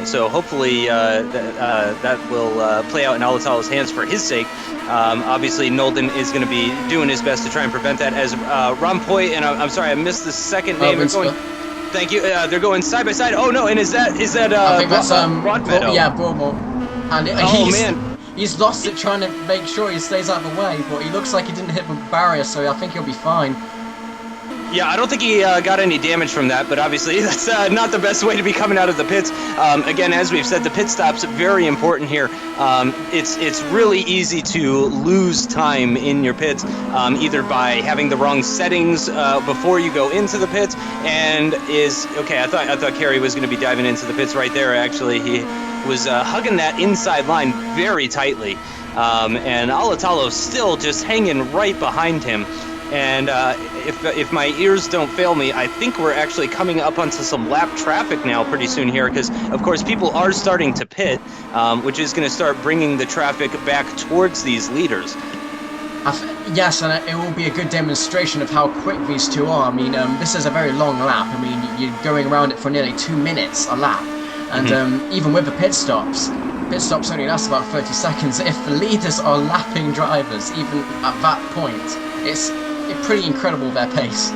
So hopefully that will play out in Alatalo's hands for his sake. Obviously, Nolden is going to be doing his best to try and prevent that, as Rompoy, and I'm sorry, I missed the second name. Thank you. They're going side by side. Oh no! And is that I think that's Broadmeadow? Yeah, Broadmeadow. And man, he's lost it trying to make sure he stays out of the way, but he looks like he didn't hit the barrier, so I think he'll be fine. Yeah, I don't think he got any damage from that, but obviously that's not the best way to be coming out of the pits. Again, as we've said, the pit stop's very important here. It's really easy to lose time in your pits, either by having the wrong settings before you go into the pits, and I thought Kerry was going to be diving into the pits right there. Actually, he was hugging that inside line very tightly, and Alatalo still just hanging right behind him. And if my ears don't fail me, I think we're actually coming up onto some lap traffic now pretty soon here, because of course people are starting to pit, which is going to start bringing the traffic back towards these leaders. Yes, and it will be a good demonstration of how quick these 2 are. I mean, this is a very long lap. I mean, you're going around it for nearly 2 minutes a lap, and even with the pit stops only last about 30 seconds. If the leaders are lapping drivers, even at that point, it's pretty incredible, their pace.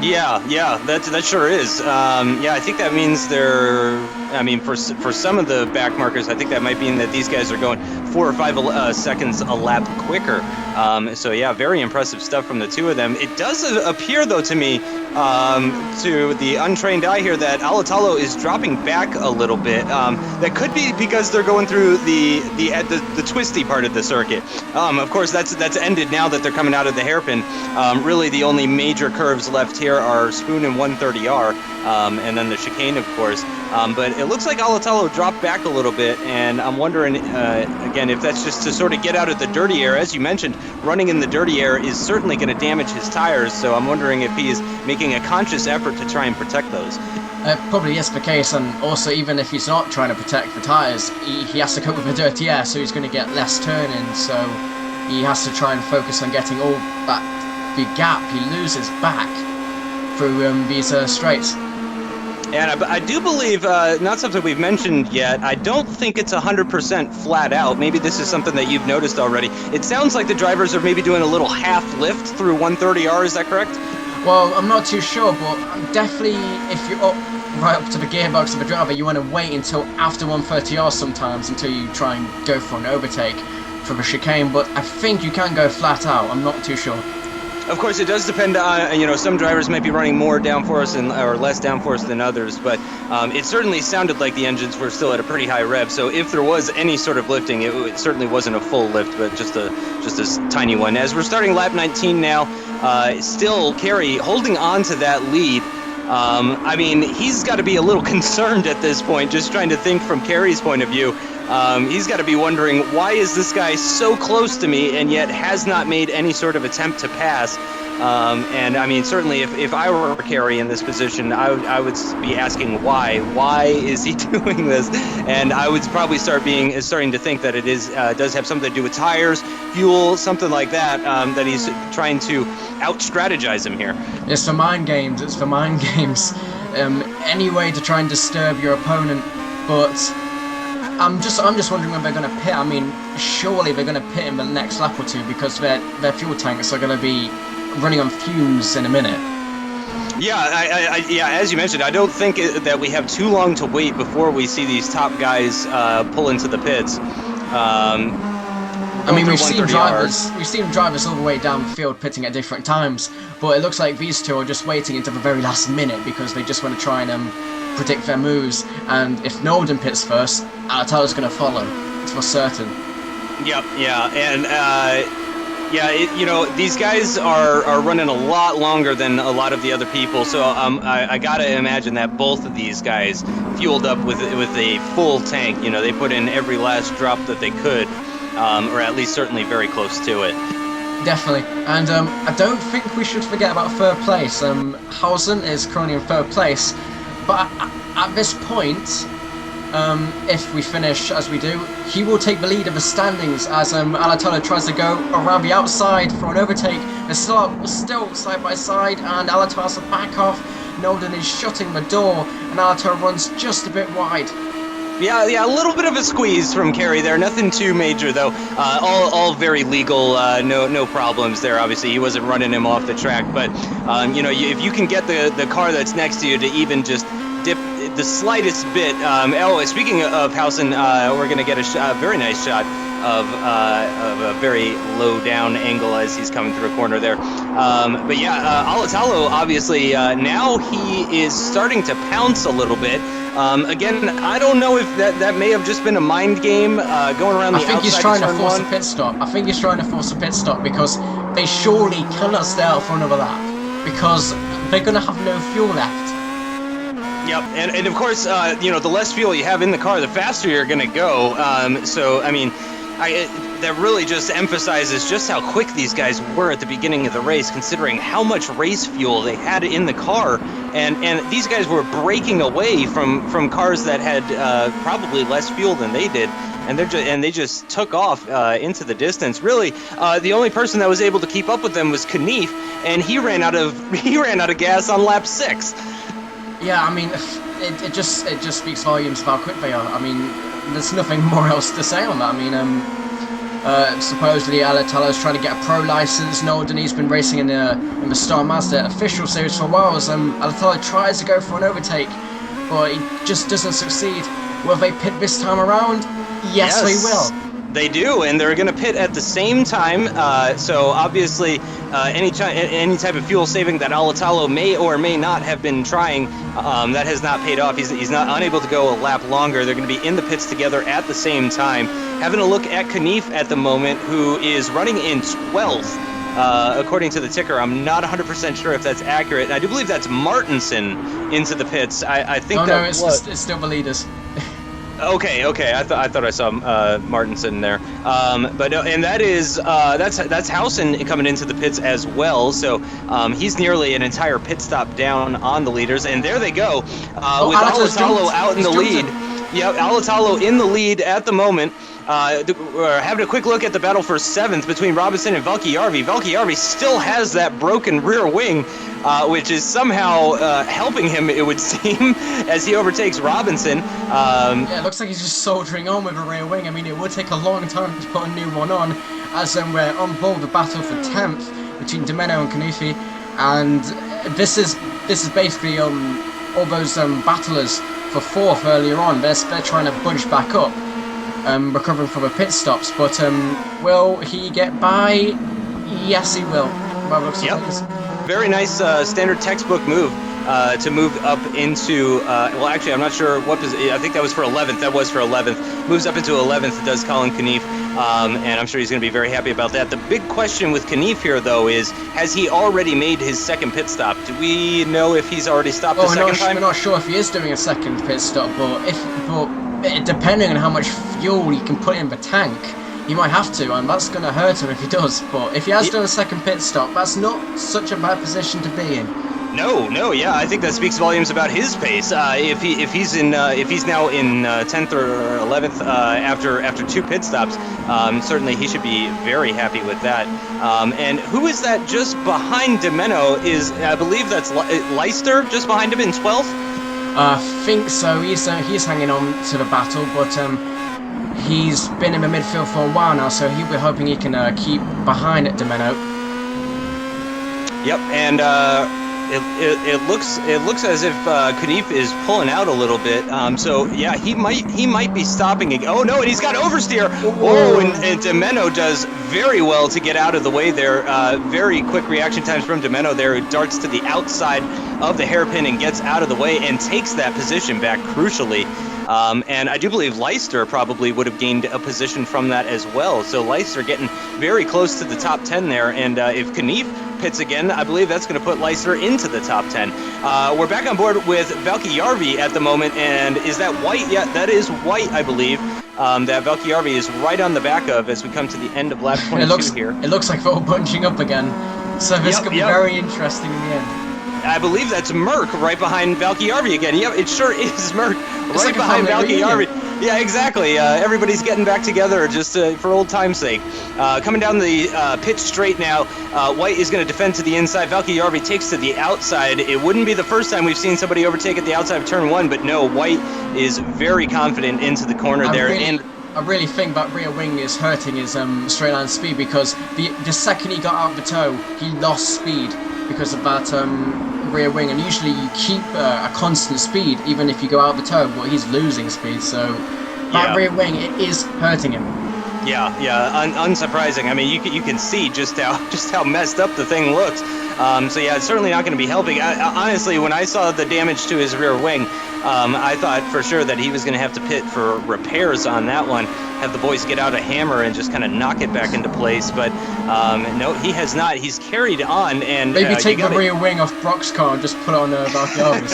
Yeah, that sure is. Yeah, I think that means they're I mean, for some of the back markers, I think that might mean that these guys are going 4 or 5 seconds a lap quicker. So yeah, very impressive stuff from the two of them. It does appear, though, to me, to the untrained eye here, that Alatalo is dropping back a little bit. That could be because they're going through the twisty part of the circuit. Of course, that's ended now that they're coming out of the hairpin. Really, the only major curves left here are Spoon and 130R, and then the chicane, of course. But it looks like Alatalo dropped back a little bit, and I'm wondering, again, if that's just to sort of get out of the dirty air. As you mentioned, running in the dirty air is certainly going to damage his tires, so I'm wondering if he's making a conscious effort to try and protect those. Probably is the case, and also even if he's not trying to protect the tyres, he has to cope with the dirty air, so he's going to get less turning, so he has to try and focus on getting all that big gap. He loses back through these straights. And I do believe, not something we've mentioned yet, I don't think it's 100% flat out. Maybe this is something that you've noticed already. It sounds like the drivers are maybe doing a little half lift through 130R, is that correct? Well, I'm not too sure, but definitely if you're right up to the gearbox of a driver, you want to wait until after 130R sometimes until you try and go for an overtake from a chicane, but I think you can go flat out. I'm not too sure. Of course, it does depend on, some drivers might be running more downforce or less downforce than others, but it certainly sounded like the engines were still at a pretty high rev, so if there was any sort of lifting, it certainly wasn't a full lift, but just a tiny one. As we're starting lap 19 now, still Kerry holding on to that lead. I mean, he's got to be a little concerned at this point, just trying to think from Kerry's point of view. He's got to be wondering, why is this guy so close to me and yet has not made any sort of attempt to pass? And I mean, certainly if I were Kerry in this position, I would be asking why. Why is he doing this? And I would probably starting to think that it does have something to do with tires, fuel, something like that, that he's trying to out-strategize him here. It's for mind games. It's for mind games. Any way to try and disturb your opponent, but I'm just wondering when they're going to pit. I mean, surely they're going to pit in the next lap or two because their fuel tanks are going to be running on fumes in a minute. Yeah, yeah. As you mentioned, I don't think that we have too long to wait before we see these top guys pull into the pits. I mean, we've seen drivers all the way down the field pitting at different times, but it looks like these two are just waiting until the very last minute because they just want to try and predict their moves. And if Nolden pits first, Alatalo's going to follow. It's for certain. Yep. Yeah, and. These guys are running a lot longer than a lot of the other people, so I gotta imagine that both of these guys fueled up with a full tank. They put in every last drop that they could, or at least certainly very close to it. Definitely, and I don't think we should forget about third place. Hausen is currently in third place, but at this point, if we finish as we do, he will take the lead of the standings as Alatalo tries to go around the outside for an overtake. They're still side by side, and Alatalo has to back off. Nolden is shutting the door, and Alatalo runs just a bit wide. Yeah, a little bit of a squeeze from Kerry there. Nothing too major, though. All very legal. No problems there. Obviously, he wasn't running him off the track. But if you can get the car that's next to you to even just dip the slightest bit. Speaking of Hausen, we're going to get a very nice shot of a very low down angle as he's coming through a corner there. But yeah, Alatalo, obviously, now he is starting to pounce a little bit. Again, I don't know if that may have just been a mind game going around the outside. I think he's trying to force a pit stop. I think he's trying to force a pit stop because they surely cannot stay out for another lap because they're going to have no fuel left. Yep, and of course, the less fuel you have in the car, the faster you're going to go. So, I mean, that really just emphasizes just how quick these guys were at the beginning of the race, considering how much race fuel they had in the car. And these guys were breaking away from cars that had probably less fuel than they did. And they just took off into the distance. Really, the only person that was able to keep up with them was Knief, and he ran out of gas on lap 6. Yeah, I mean, it just speaks volumes of how quick they are. I mean, there's nothing more else to say on that. I mean, supposedly Alatalo's trying to get a pro license. Nolden, he's been racing in the Star Mazda official series for a while. Alatalo tries to go for an overtake, but he just doesn't succeed. Will they pit this time around? Yes, they will. They do, and they're going to pit at the same time. So obviously, any type of fuel saving that Alatalo may or may not have been trying, that has not paid off. He's not unable to go a lap longer. They're going to be in the pits together at the same time. Having a look at Knif at the moment, who is running in 12th. According to the ticker, I'm not 100% sure if that's accurate. And I do believe that's Martinson into the pits. I think it's still the leaders. Okay. I thought I saw Martinson there, but no, and that's Housen coming into the pits as well. So he's nearly an entire pit stop down on the leaders, and there they go with Alatalo out in the lead. Yep, Alatalo in the lead at the moment. We're having a quick look at the battle for 7th between Robinson and Valkyarvi. Valkyarvi still has that broken rear wing, which is somehow helping him, it would seem, as he overtakes Robinson. Yeah, it looks like he's just soldering on with a rear wing. I mean, it would take a long time to put a new one on, as we're on board the battle for 10th between Domeno and Kanifi, and this is basically all those battlers for 4th earlier on. They're trying to bunch back up. Recovering from the pit stops, but will he get by? Yes, he will. Yep. Very nice standard textbook move to move up into, well, actually, I'm not sure what position. I think that was for 11th. That was for 11th. Moves up into 11th, does Colin Knif, and I'm sure he's going to be very happy about that. The big question with Knif here, though, is has he already made his second pit stop? Do we know if he's already stopped the second time? We're not sure if he is doing a second pit stop, but depending on how much fuel he can put in the tank, he might have to, and that's going to hurt him if he does. But if he has done a second pit stop, that's not such a bad position to be in. No, yeah, I think that speaks volumes about his pace. If he's now in 10th or 11th after 2 pit stops, certainly he should be very happy with that. And who is that just behind Domeno? I believe that's Leister just behind him in 12th. I think so. He's hanging on to the battle, but he's been in the midfield for a while now, so we're hoping he can keep behind at Domeno. Yep, and it looks as if Knif is pulling out a little bit. So yeah, he might be stopping again. Oh no, and he's got oversteer. Oh, and Domeno does very well to get out of the way there. Very quick reaction times from Domeno there, who darts to the outside of the hairpin and gets out of the way and takes that position back crucially. And I do believe Leister probably would have gained a position from that as well. So Leister getting very close to the top 10 there, and if Knif pits again, I believe that's going to put Leister into the top 10. We're back on board with Valkyarvi at the moment, and is that White? Yeah, that is White, I believe. That Valkyarvi is right on the back of as we come to the end of lap 22 here. It looks like they're all bunching up again, so this could be very interesting in the end. I believe that's Merck right behind Valkyarvi again. Yep, it sure is Merck right like behind Valkyarvi. Yeah, exactly. Everybody's getting back together just for old time's sake. Coming down the pitch straight now, White is going to defend to the inside. Valkyarvi takes to the outside. It wouldn't be the first time we've seen somebody overtake at the outside of turn 1, but no, White is very confident into the corner there. I really think that rear wing is hurting his straight line speed, because the second he got out of the toe, he lost speed because of that rear wing, and usually you keep a constant speed even if you go out the toe, but he's losing speed, so that rear wing, it is hurting him. Yeah, unsurprising. I mean, you can see just how messed up the thing looks. So yeah, it's certainly not going to be helping. Honestly, when I saw the damage to his rear wing, I thought for sure that he was going to have to pit for repairs on that one, have the boys get out a hammer and just kind of knock it back into place. But no, he has not. He's carried on, and maybe take the rear wing off Brock's car and just put on Valkyarvi's.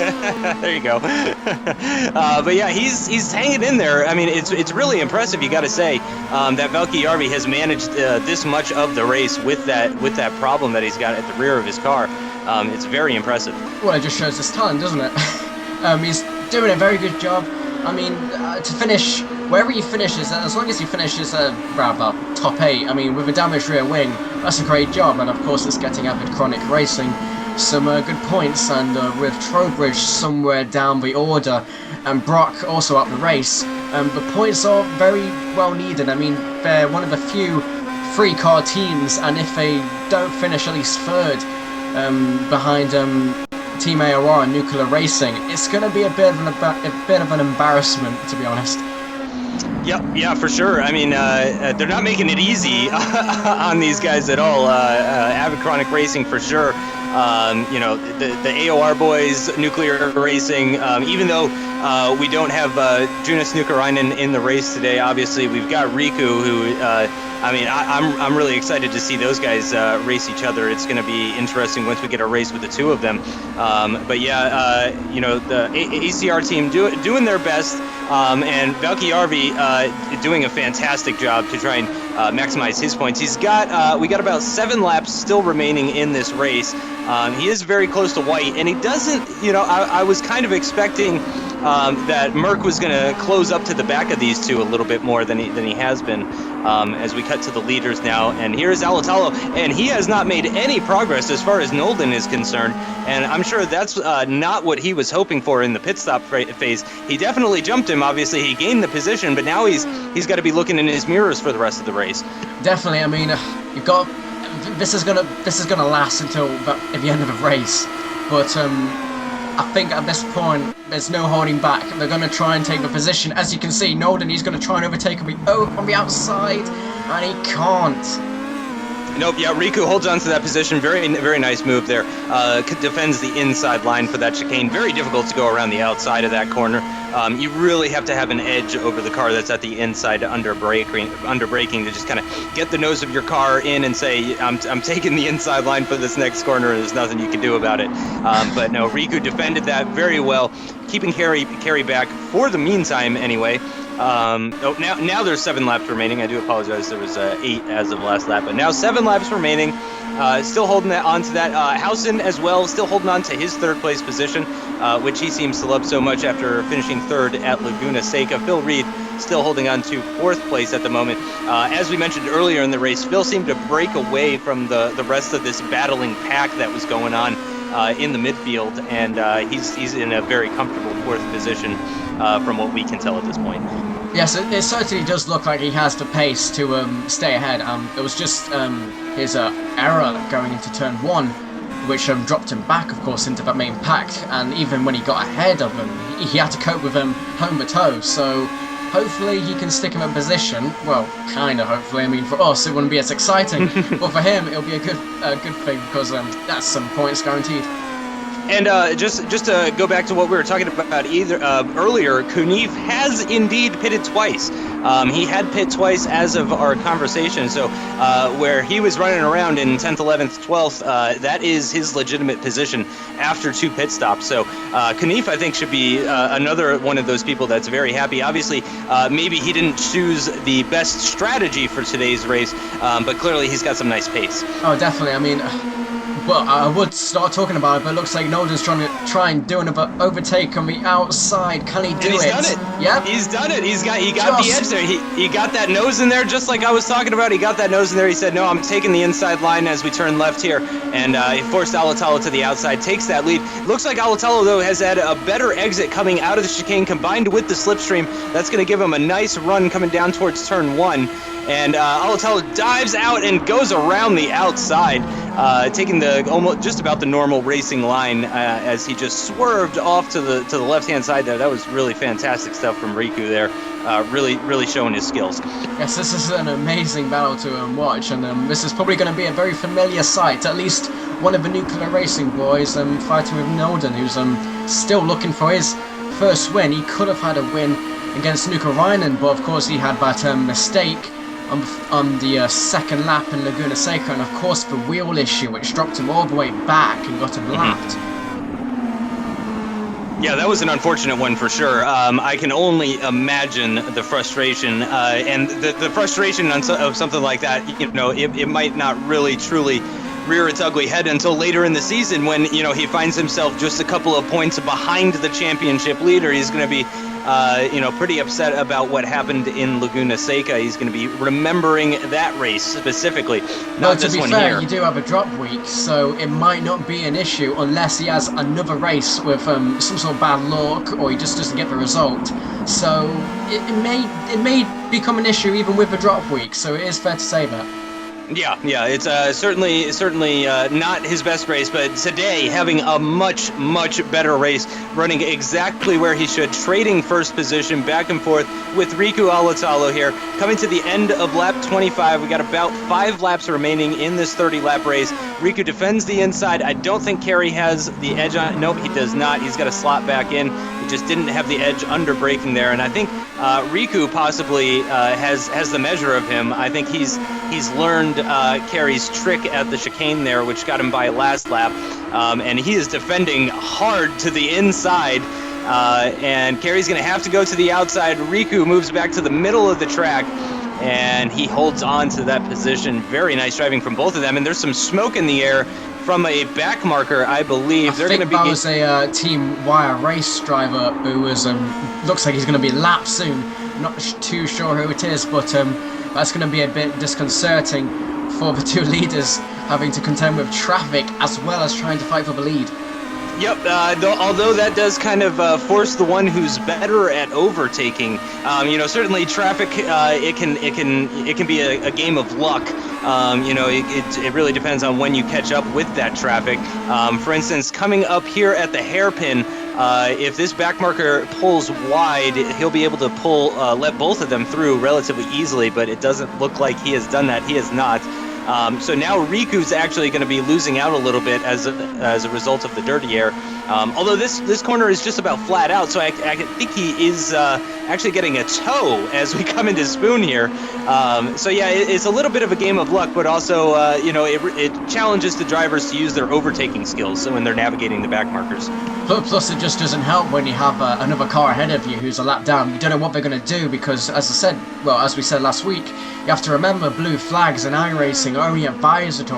There you go. But yeah, he's hanging in there. I mean, it's really impressive. You got to say that Valkyarvi has managed this much of the race with that problem that he's got at the rear of his car. It's very impressive. Well, it just shows his talent, doesn't it? He's doing a very good job. I mean, to finish, wherever he finishes, as long as he finishes about top 8, I mean, with a damaged rear wing, that's a great job. And of course, it's getting Avid Chronic Racing some good points, and with Trowbridge somewhere down the order, and Brock also up the race. The points are very well needed. I mean, they're one of the few 3-car teams, and if they don't finish at least 3rd behind Team AOR and Nuclear Racing, it's going to be a bit of an embarrassment, to be honest. Yeah, for sure. I mean, they're not making it easy on these guys at all. Avicronic Racing for sure. You know, the AOR boys, Nuclear Racing. Even though we don't have Jonas Nukarainen in the race today, obviously we've got Riku, who. I mean, I'm really excited to see those guys race each other. It's going to be interesting once we get a race with the two of them. But yeah, you know, the ACR team doing their best, and Valky Arvi doing a fantastic job to try and maximize his points. He's got we got about 7 laps still remaining in this race. He is very close to white, and he doesn't. You know, I was kind of expecting that Merck was going to close up to the back of these two a little bit more than he has been. As we cut to the leaders now, and here's Alatalo, and he has not made any progress as far as Nolden is concerned, and I'm sure that's not what he was hoping for in the pit stop phase. He definitely jumped him, obviously he gained the position, but now he's got to be looking in his mirrors for the rest of the race. Definitely, I mean, you've got this is gonna last until the end of the race, but I think at this point, there's no holding back. They're going to try and take the position. As you can see, Nolden, he's going to try and overtake him on the outside, and he can't. Nope, yeah, Riku holds on to that position. Very, very nice move there. Defends the inside line for that chicane. Very difficult to go around the outside of that corner. You really have to have an edge over the car that's at the inside under braking to just kind of get the nose of your car in and say, I'm taking the inside line for this next corner, and there's nothing you can do about it. But no, Riku defended that very well, keeping Carey back for the meantime anyway. Now there's 7 laps remaining. I do apologize. There was 8 as of last lap, but now 7 laps remaining. Still holding on to that. Housen as well, still holding on to his 3rd place position, which he seems to love so much after finishing 3rd at Laguna Seca. Phil Reed still holding on to 4th place at the moment. As we mentioned earlier in the race, Phil seemed to break away from the rest of this battling pack that was going on in the midfield, and he's in a very comfortable 4th position from what we can tell at this point. Yes, it certainly does look like he has the pace to stay ahead. It was just his error going into turn 1, which dropped him back, of course, into that main pack. And even when he got ahead of him, he had to cope with him home toe. So hopefully he can stick him in position. Well, kind of hopefully. I mean, for us it wouldn't be as exciting, but for him it'll be a good thing, because that's some points guaranteed. And just to go back to what we were talking about earlier, Kunif has indeed pitted twice. He had pit twice as of our conversation, so where he was running around in 10th, 11th, 12th, that is his legitimate position after 2 pit stops. So Kunif, I think, should be another one of those people that's very happy. Obviously, maybe he didn't choose the best strategy for today's race, but clearly he's got some nice pace. Oh, definitely. I mean, well, I would start talking about it, but it looks like Nolden's trying to do another overtake on the outside. Can he do it? And he's done it. Yep. He's done it. He got the edge there. He got that nose in there, just like I was talking about. He got that nose in there. He said, no, I'm taking the inside line as we turn left here. And he forced Alatalo to the outside, takes that lead. Looks like Alatalo, though, has had a better exit coming out of the chicane combined with the slipstream. That's going to give him a nice run coming down towards turn 1. And Alatalo dives out and goes around the outside, taking the almost just about the normal racing line as he just swerved off to the left-hand side there. That was really fantastic stuff from Riku there, really showing his skills. Yes, this is an amazing battle to watch, and this is probably going to be a very familiar sight. At least one of the Nuclear Racing boys fighting with Nolden, who's still looking for his first win. He could have had a win against Nukarainen, but of course he had that mistake on the 2nd lap in Laguna Seca, and of course the wheel issue, which dropped him all the way back and got him lapped. Yeah, that was an unfortunate one for sure. I can only imagine the frustration, and the frustration of something like that. You know, it might not really truly rear its ugly head until later in the season, when, you know, he finds himself just a couple of points behind the championship leader. He's going to be pretty upset about what happened in Laguna Seca. He's going to be remembering that race specifically, not this one here. To be fair, you do have a drop week, so it might not be an issue unless he has another race with some sort of bad luck, or he just doesn't get the result. So it may become an issue even with a drop week, so it is fair to say that. Yeah, it's certainly not his best race, but today having a much better race, running exactly where he should, trading first position back and forth with Riku Alatalo here. Coming to the end of lap 25, we got about 5 laps remaining in this 30-lap race. Riku defends the inside. I don't think Kerry has the edge on. Nope, he does not. He's got to slot back in. He just didn't have the edge under braking there, and I think Riku possibly has the measure of him. I think he's learned Kerry's trick at the chicane there, which got him by last lap, and he is defending hard to the inside, and Kerry's going to have to go to the outside. Riku moves back to the middle of the track, and he holds on to that position. Very nice driving from both of them, and there's some smoke in the air from a back marker, I believe. I think that was a Team Wire race driver who was looks like he's going to be lapped soon. Not too sure who it is, but that's going to be a bit disconcerting for the two leaders, having to contend with traffic as well as trying to fight for the lead. Yep, although that does kind of force the one who's better at overtaking. Certainly traffic, it can be a game of luck. It really depends on when you catch up with that traffic. For instance, coming up here at the hairpin, if this back marker pulls wide, he'll be able to let both of them through relatively easily, but it doesn't look like he has done that. He has not. So now Riku's actually going to be losing out a little bit as a result of the dirty air. Although this corner is just about flat out, so I think he is actually getting a toe as we come into Spoon here. So yeah, it's a little bit of a game of luck, but also it challenges the drivers to use their overtaking skills when they're navigating the back markers. Plus, it just doesn't help when you have another car ahead of you who's a lap down. You don't know what they're going to do because, as we said last week, you have to remember blue flags and iRacing are only advisory.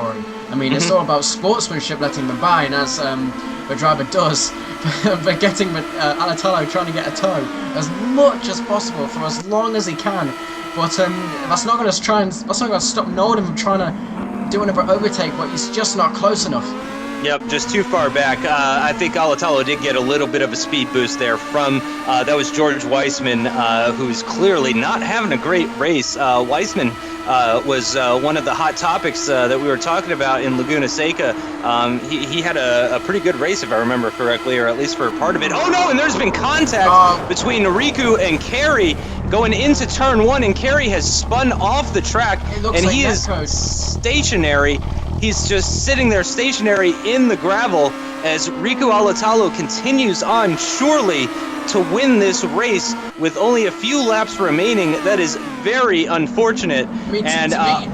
I mean, it's all about sportsmanship, letting them by, and as the driver does, they're getting Alatalo trying to get a toe as much as possible for as long as he can. But that's not going to stop Norden from trying to do another overtake, but he's just not close enough. Yep, just too far back. I think Alatalo did get a little bit of a speed boost there from, that was George Weissman, who's clearly not having a great race. Weissman was one of the hot topics that we were talking about in Laguna Seca. He had a pretty good race, if I remember correctly, or at least for a part of it. Oh no, and there's been contact between Riku and Kerry going into turn 1, and Kerry has spun off the track, and he is stationary. He's just sitting there stationary in the gravel as Riku Alatalo continues on, surely to win this race with only a few laps remaining. That is very unfortunate. I mean,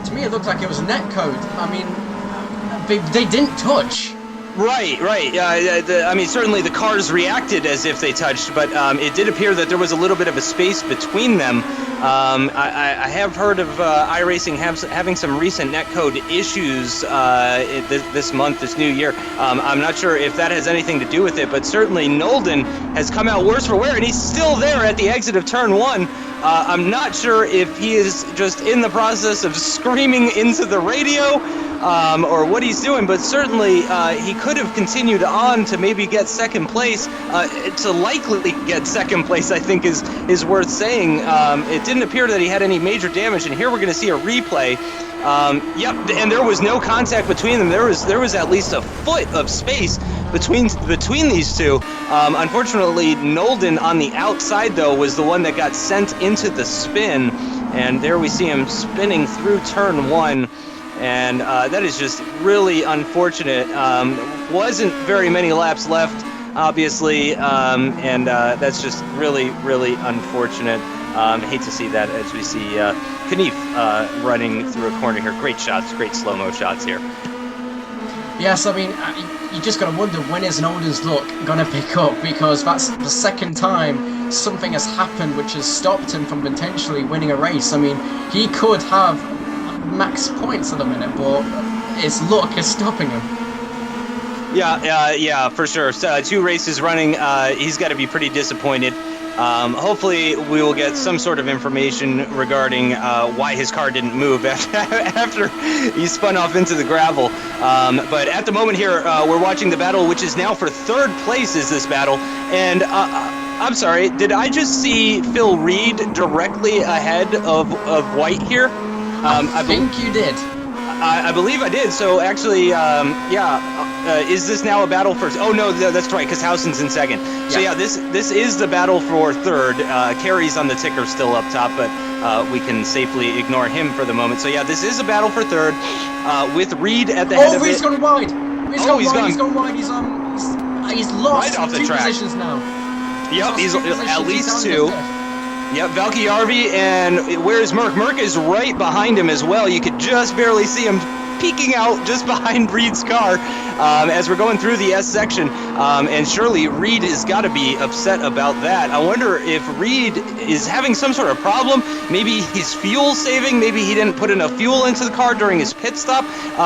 to me, it looked like it was net code. I mean, they didn't touch. Right. I mean, certainly the cars reacted as if they touched, but it did appear that there was a little bit of a space between them. I have heard of iRacing having some recent netcode issues this month, this new year. I'm not sure if that has anything to do with it, but certainly Nolden has come out worse for wear, and he's still there at the exit of turn 1. I'm not sure if he is just in the process of screaming into the radio or what he's doing, but certainly he could have continued on to maybe get second place. To likely get second place, I think, is worth saying. It didn't appear that he had any major damage, and here we're going to see a replay. Yep, and there was no contact between them. There was at least a foot of space between these two. Unfortunately, Nolden on the outside, though, was the one that got sent into the spin, and there we see him spinning through turn 1. And that is just really unfortunate. Wasn't very many laps left, obviously, and that's just really, really unfortunate. I hate to see that as we see Knief running through a corner here. Great shots, great slow-mo shots here. Yes, I mean, you just got to wonder when is Nolden's luck going to pick up, because that's the second time something has happened which has stopped him from potentially winning a race. I mean, he could have max points at the minute, but his luck is stopping him. Yeah, for sure. So, 2 races running, he's got to be pretty disappointed. Hopefully we will get some sort of information regarding why his car didn't move after he spun off into the gravel. But at the moment here, we're watching the battle, which is now for 3rd place is this battle. And I'm sorry, did I just see Phil Reed directly ahead of White here? I think you did. I believe I did. So actually, is this now a battle for? Oh no, that's right, because Housen's in second. So yeah, this is the battle for third. Kerry's on the ticker still up top, but we can safely ignore him for the moment. So yeah, this is a battle for third, with Reed at the head of it. Oh, Reed's gone wide. He's gone wide. He's lost right off the two track. positions now. Yep, he's at least two. Yep, Valkyarvi, and where's Merck? Merck is right behind him as well. You could just barely see him peeking out just behind Reed's car as we're going through the S section. And surely Reed has got to be upset about that. I wonder if Reed is having some sort of problem. Maybe he's fuel saving. Maybe he didn't put enough fuel into the car during his pit stop.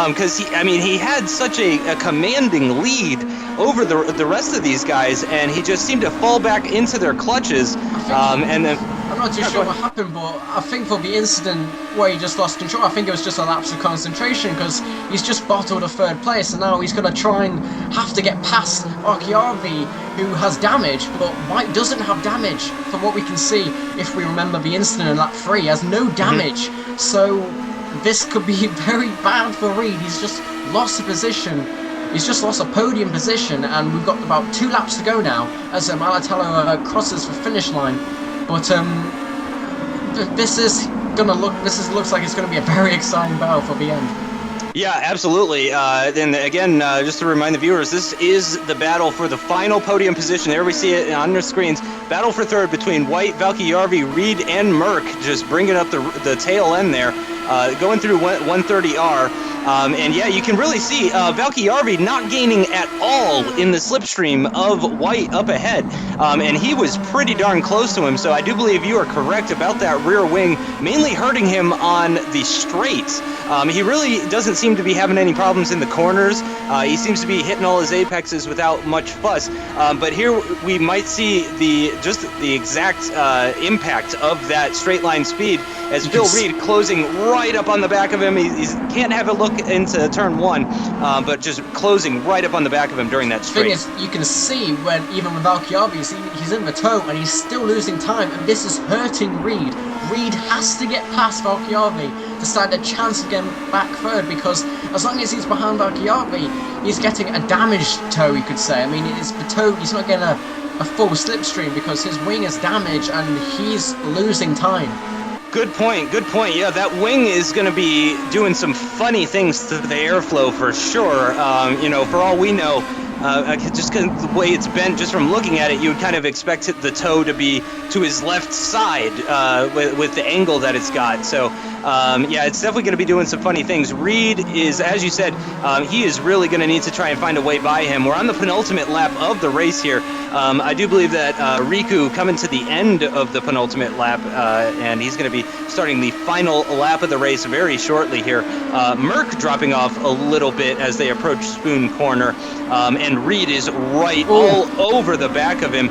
Because he had such a commanding lead over the rest of these guys, and he just seemed to fall back into their clutches. And then I'm not too sure what happened, but I think for the incident where he just lost control, I think it was just a lapse of concentration, because he's just bottled a third place, and now he's going to try and have to get past Valkyarvi, who has damage, but White doesn't have damage, from what we can see. If we remember the incident in lap 3, he has no damage, so this could be very bad for Reed. He's just lost a position. He's just lost a podium position, and we've got about 2 laps to go now as Alatalo crosses the finish line. But this looks like it's going to be a very exciting battle for the end. Yeah, absolutely. Then again, just to remind the viewers, this is the battle for the final podium position. There we see it on your screens. Battle for third between White, Valkyarvi, Reed, and Merck, just bringing up the tail end there, going through 130R. And yeah, you can really see Valkyarvi not gaining at all in the slipstream of White up ahead. And he was pretty darn close to him, so I do believe you are correct about that rear wing mainly hurting him on the straights. He really doesn't seem to be having any problems in the corners. He seems to be hitting all his apexes without much fuss. But here we might see the exact impact of that straight line speed as Phil Reed closing right up on the back of him. He can't have a look into turn 1, but just closing right up on the back of him during that straight. The thing is, you can see when even with Valkyarvi, he's in the toe and he's still losing time, and this is hurting Reed. Reed has to get past Valkyarvi to stand a chance of getting back third, because as long as he's behind Valkyarvi, he's getting a damaged toe, you could say. I mean, it's the toe, he's not getting a full slipstream because his wing is damaged and he's losing time. Good point. Yeah, that wing is going to be doing some funny things to the airflow for sure. For all we know, just the way it's bent, just from looking at it, you would kind of expect the toe to be to his left side with the angle that it's got. So, yeah, it's definitely going to be doing some funny things. Reed is, as you said, he is really going to need to try and find a way by him. We're on the penultimate lap of the race here. I do believe that Riku coming to the end of the penultimate lap, and he's going to be starting the final lap of the race very shortly here. Merck dropping off a little bit as they approach Spoon Corner, and Reed is right all over the back of him.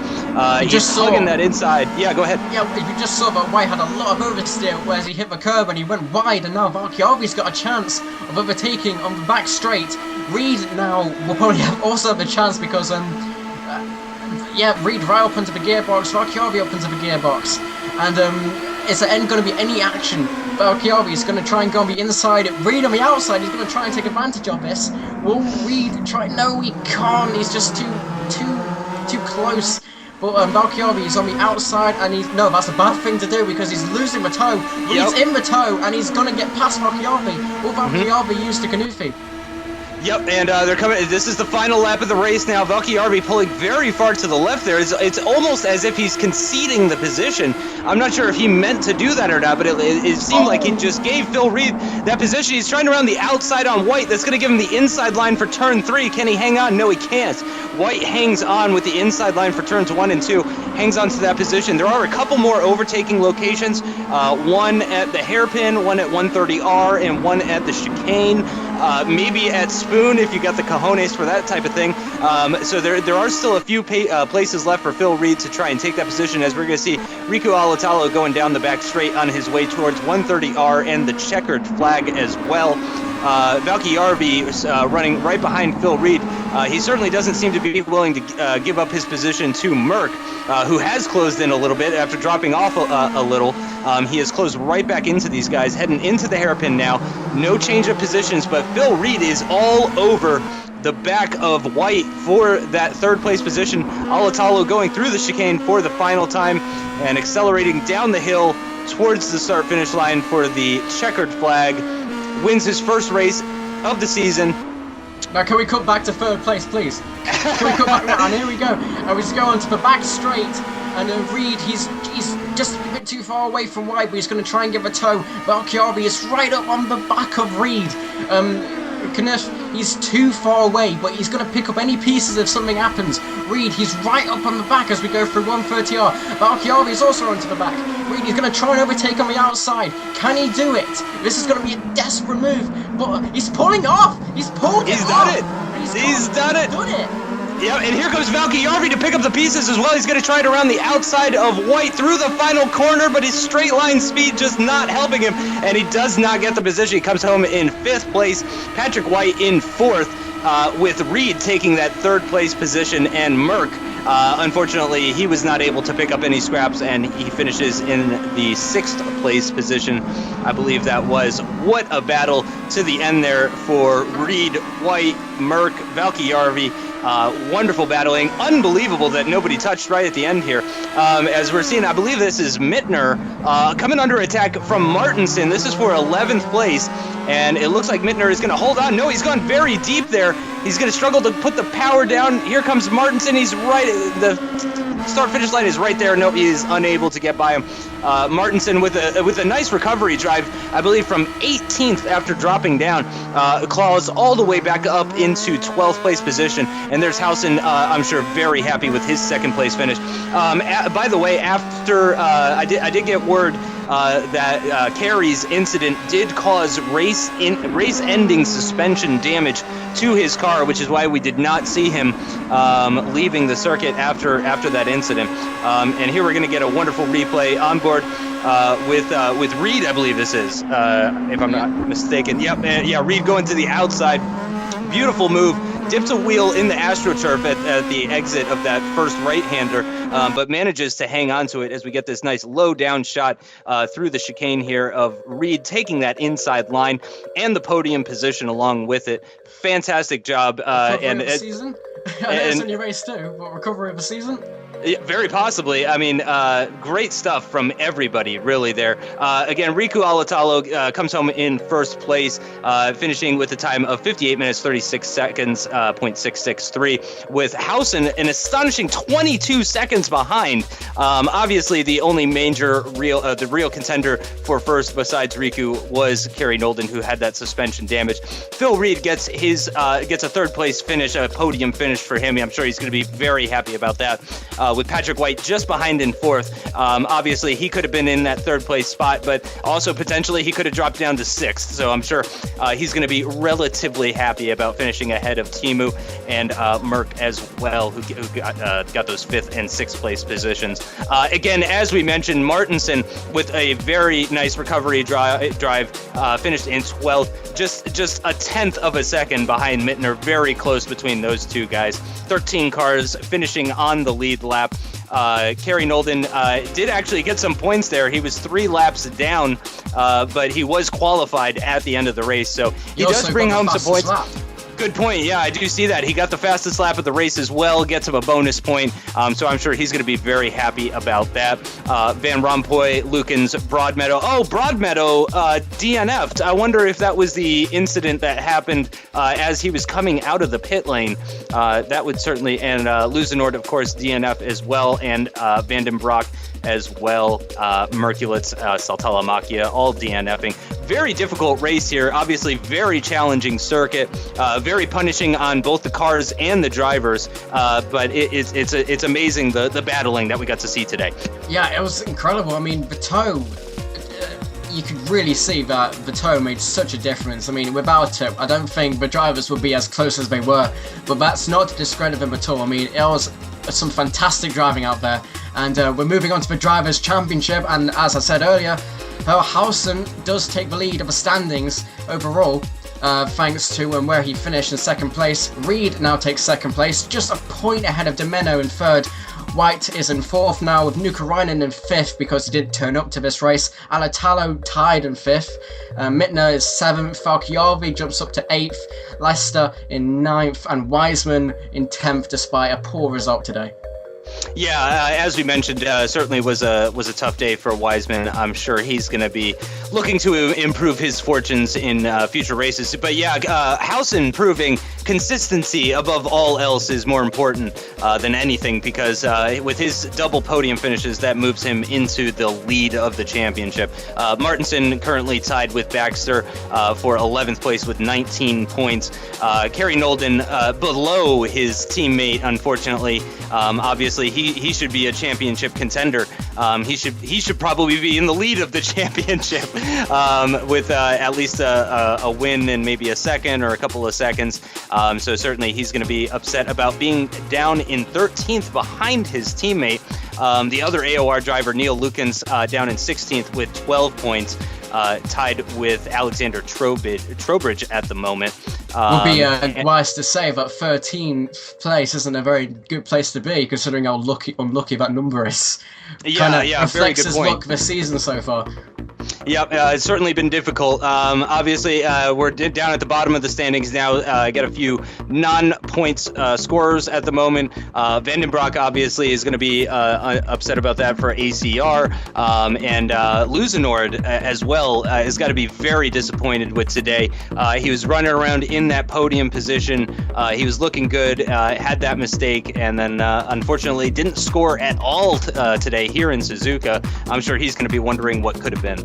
He's hugging that inside. Yeah, go ahead. Yeah, you just saw that White had a lot of oversteer whereas he hit the curb and he went wide, and now Valkyarvi's got a chance of overtaking on the back straight. Reed now will probably also have a chance because Reed right up into the gearbox, Valkyarvi up into the gearbox, and is there going to be any action? Valkyarvi is going to try and go on the inside, Reed on the outside, he's going to try and take advantage of this. Will Reed try? No, he can't, he's just too close. But Valkyarvi is on the outside, and that's a bad thing to do because he's losing the toe. Reed's in the toe, and he's going to get past Valkyarvi. Will Valkyarvi use the Canufi? Yep, and they're coming. This is the final lap of the race now. Valkyarvi pulling very far to the left there. It's almost as if he's conceding the position. I'm not sure if he meant to do that or not, but it seemed like he just gave Phil Reed that position. He's trying to run the outside on White. That's going to give him the inside line for turn 3. Can he hang on? No, he can't. White hangs on with the inside line for turns 1 and 2. Hangs on to that position. There are a couple more overtaking locations. One at the hairpin, one at 130R, and one at the chicane. Maybe at Spoon if you got the cojones for that type of thing. So there are still a few places left for Phil Reed to try and take that position, as we're going to see Riku Alatalo going down the back straight on his way towards 130R and the checkered flag as well. Valkyarvi running right behind Phil Reed. He certainly doesn't seem to be willing to give up his position to Merck, who has closed in a little bit after dropping off a little. He has closed right back into these guys, heading into the hairpin now. No change of positions, but Phil Reed is all over the back of White for that third place position. Alatalo going through the chicane for the final time and accelerating down the hill towards the start finish line for the checkered flag. Wins his first race of the season. Now can we cut back to third place, please? Can we cut back? And here we go. We just go onto the back straight, and Reed, he's just a bit too far away from White, but he's going to try and give a tow. Valkyarvi is right up on the back of Reed. Kniff, he's too far away, but he's going to pick up any pieces if something happens. Reed, he's right up on the back as we go through 130R. Valkyarvi is also onto the back. Reed, he's going to try and overtake on the outside. Can he do it? This is going to be a desperate move, but he's pulling off. He's pulled it off. He's done it. Done it. Yeah, and here comes Valkyarvi to pick up the pieces as well. He's going to try it around the outside of White through the final corner, but his straight line speed just not helping him, and he does not get the position. He comes home in 5th place. Patrick White in 4th, with Reed taking that 3rd place position, and Merck, unfortunately, he was not able to pick up any scraps, and he finishes in the 6th place position. I believe that was. What a battle to the end there for Reed, White, Merck, Valkyarvi. Wonderful battling. Unbelievable that nobody touched right at the end here. As we're seeing, I believe this is Mittner coming under attack from Martinson. This is for 11th place, and it looks like Mittner is going to hold on. No, he's gone very deep there. He's going to struggle to put the power down. Here comes Martinson. He's right. The start-finish line is right there. No, he is unable to get by him. Martinson with a nice recovery drive, I believe from 18th after dropping down, claws all the way back up into 12th place position. And there's Housen, I'm sure, very happy with his 2nd place finish. By the way, after I did get word that Carey's incident did cause race-ending suspension damage to his car, which is why we did not see him leaving the circuit after that incident. And here we're going to get a wonderful replay on board with Reed, I believe this is, if I'm not mistaken. Yep, yeah, Reed going to the outside. Beautiful move. Dips a wheel in the AstroTurf at the exit of that first right-hander, but manages to hang on to it as we get this nice low-down shot through the chicane here of Reed taking that inside line and the podium position along with it. Fantastic job. Recovery of the season? I know it's only race 2, but recovery of the season? Yeah, very possibly. I mean, great stuff from everybody, really, there. Again, Riku Alatalo comes home in 1st place, finishing with a time of 58 minutes, 36 seconds, .663, with Housen an astonishing 22 seconds behind. Obviously, the only major the real contender for first besides Riku was Kerry Nolden, who had that suspension damage. Phil Reed gets a 3rd place finish, a podium finish for him. I'm sure he's going to be very happy about that. With Patrick White just behind in 4th. Obviously, he could have been in that 3rd place spot, but also potentially he could have dropped down to 6th. So I'm sure he's going to be relatively happy about finishing ahead of Timu and Merck as well, who got those 5th and 6th place positions. Again, as we mentioned, Martinson with a very nice recovery drive finished in 12th, just a 10th of a second behind Mittner. Very close between those two guys. 13 cars finishing on the lead lap. Kerry Nolden did actually get some points there. He was 3 laps down, but he was qualified at the end of the race, so he does bring home some points. Good point. Yeah, I do see that. He got the fastest lap of the race as well, gets him a bonus point, so I'm sure he's going to be very happy about that. Van Rompuy, Lukens, Broadmeadow. Oh, Broadmeadow DNF'd. I wonder if that was the incident that happened as he was coming out of the pit lane. That would certainly, and Luzenord, of course, DNF as well, and Van den Broek as well. Merkulitz, Saltalamacchia, all DNFing. Very difficult race here. Obviously, very challenging circuit. Very punishing on both the cars and the drivers. But it's amazing the battling that we got to see today. Yeah, it was incredible. I mean, Bateau, you could really see that Bateau made such a difference. I mean, without it, I don't think the drivers would be as close as they were. But that's not to discredit them at all. I mean, it was some fantastic driving out there. And we're moving on to the Drivers' Championship. And as I said earlier, Housen does take the lead of the standings overall. thanks to where he finished in second place. Reed now takes second place, just a point ahead of Domeno in third. White is in fourth now with Nukarainen in fifth because he didn't turn up to this race. Alatalo tied in fifth. Mittner is seventh. Falchiavi jumps up to eighth. Leicester in ninth. And Wiseman in 10th despite a poor result today. Yeah, as we mentioned, certainly was a tough day for Wiseman. I'm sure he's going to be looking to improve his fortunes in future races. But yeah, Hausen proving consistency above all else is more important than anything, because with his double podium finishes, that moves him into the lead of the championship. Martinson currently tied with Baxter for 11th place with 19 points. Kerry Nolden below his teammate, unfortunately. Obviously, he should be a championship contender. He should probably be in the lead of the championship with at least a win and maybe a second or a couple of seconds. So certainly he's going to be upset about being down in 13th behind his teammate. The other AOR driver, Neil Lukens, down in 16th with 12 points. Tied with Alexander Trowbridge at the moment. Would be wise to say that 13th place isn't a very good place to be, considering how unlucky that number is. Yeah, reflects very good his point. luck this season so far. Yep, it's certainly been difficult. Obviously, we're down at the bottom of the standings now. Got a few non-points scorers at the moment. Vandenbroek obviously is going to be upset about that for ACR, and Luzenord as well has got to be very disappointed with today. He was running around in that podium position. He was looking good, had that mistake, and then unfortunately didn't score at all today here in Suzuka. I'm sure he's going to be wondering what could have been.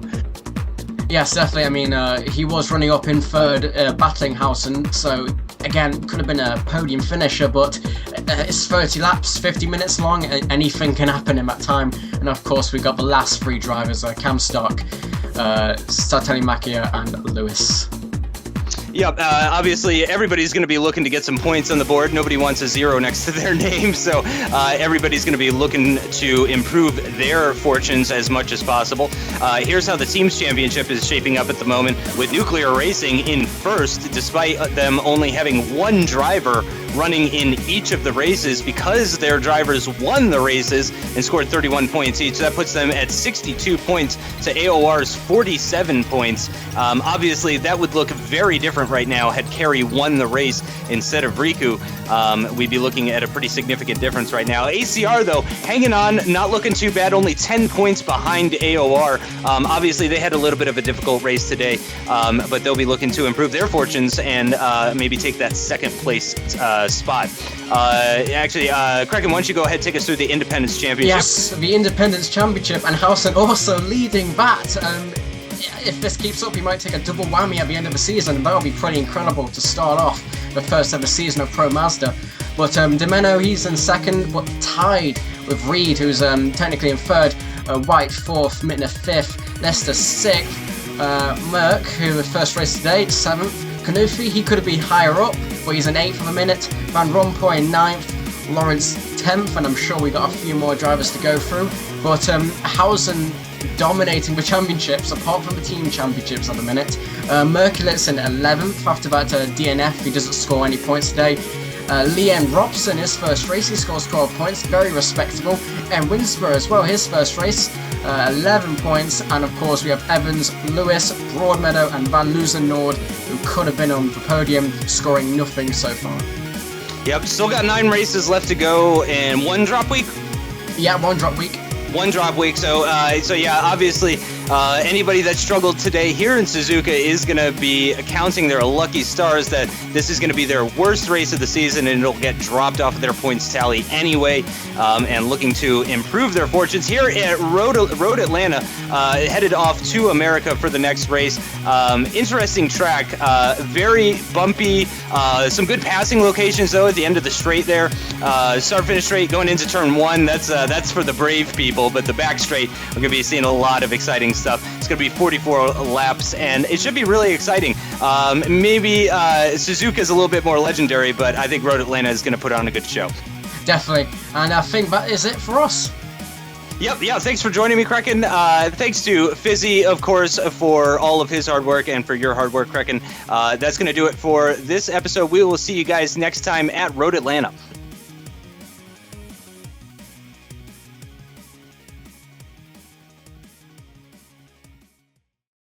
Yes, definitely. I mean, he was running up in third, battling Hausen, so again, could have been a podium finisher, but it's 30 laps, 50 minutes long, anything can happen in that time. And of course, we got the last three drivers, Cam Stark, Sarteli Makia, and Lewis. Yep, obviously everybody's going to be looking to get some points on the board. Nobody wants a zero next to their name, so everybody's going to be looking to improve their fortunes as much as possible. Here's how the Teams Championship is shaping up at the moment, with Nuclear Racing in first, despite them only having one driver running in each of the races, because their drivers won the races and scored 31 points each. That puts them at 62 points to AOR's 47 points. Obviously, that would look very different right now had Kerry won the race instead of Riku. We'd be looking at a pretty significant difference right now. ACR, though, hanging on, not looking too bad, only 10 points behind AOR. Obviously, they had a little bit of a difficult race today, but they'll be looking to improve their fortunes and maybe take that second place spot. Actually, Crekkan, why don't you go ahead and take us through the Independence Championship? Yes, the Independence Championship, and Hausen also leading that. If this keeps up, he might take a double whammy at the end of the season, and that'll be pretty incredible to start off the first ever season of Pro Mazda. But Domeno, he's in second, but tied with Reed, who's technically in third, White fourth, Mittner fifth, Leicester sixth, Merck, who was first race today, seventh, Kanufi, he could have been higher up, but he's in eighth for the minute, Van Rompuy in ninth, Lawrence 10th, and I'm sure we got a few more drivers to go through. But Hausen dominating the championships, apart from the team championships at the minute. Merkulitz in 11th, after that DNF, he doesn't score any points today. Liam Robson, his first race, he scores 12 points, very respectable. And Winsborough as well, his first race, 11 points. And of course we have Evans, Lewis, Broadmeadow and Van Luzenord, who could have been on the podium, scoring nothing so far. Yep, still got 9 races left to go and one drop week? Yeah, one drop week. One drop week, so yeah, obviously anybody that struggled today here in Suzuka is going to be counting their lucky stars that this is going to be their worst race of the season and it'll get dropped off of their points tally anyway, and looking to improve their fortunes here at Road Atlanta, headed off to America for the next race. Interesting track, very bumpy, some good passing locations though at the end of the straight there. Start-finish straight going into turn 1, that's for the brave people. But the back straight, we're going to be seeing a lot of exciting stuff. It's going to be 44 laps, and it should be really exciting. Maybe Suzuka's a little bit more legendary, but I think Road Atlanta is going to put on a good show. Definitely, and I think that is it for us. Yep, yeah, thanks for joining me, Crekkan. Thanks to Fizzy, of course, for all of his hard work and for your hard work, Crekkan. That's going to do it for this episode. We will see you guys next time at Road Atlanta.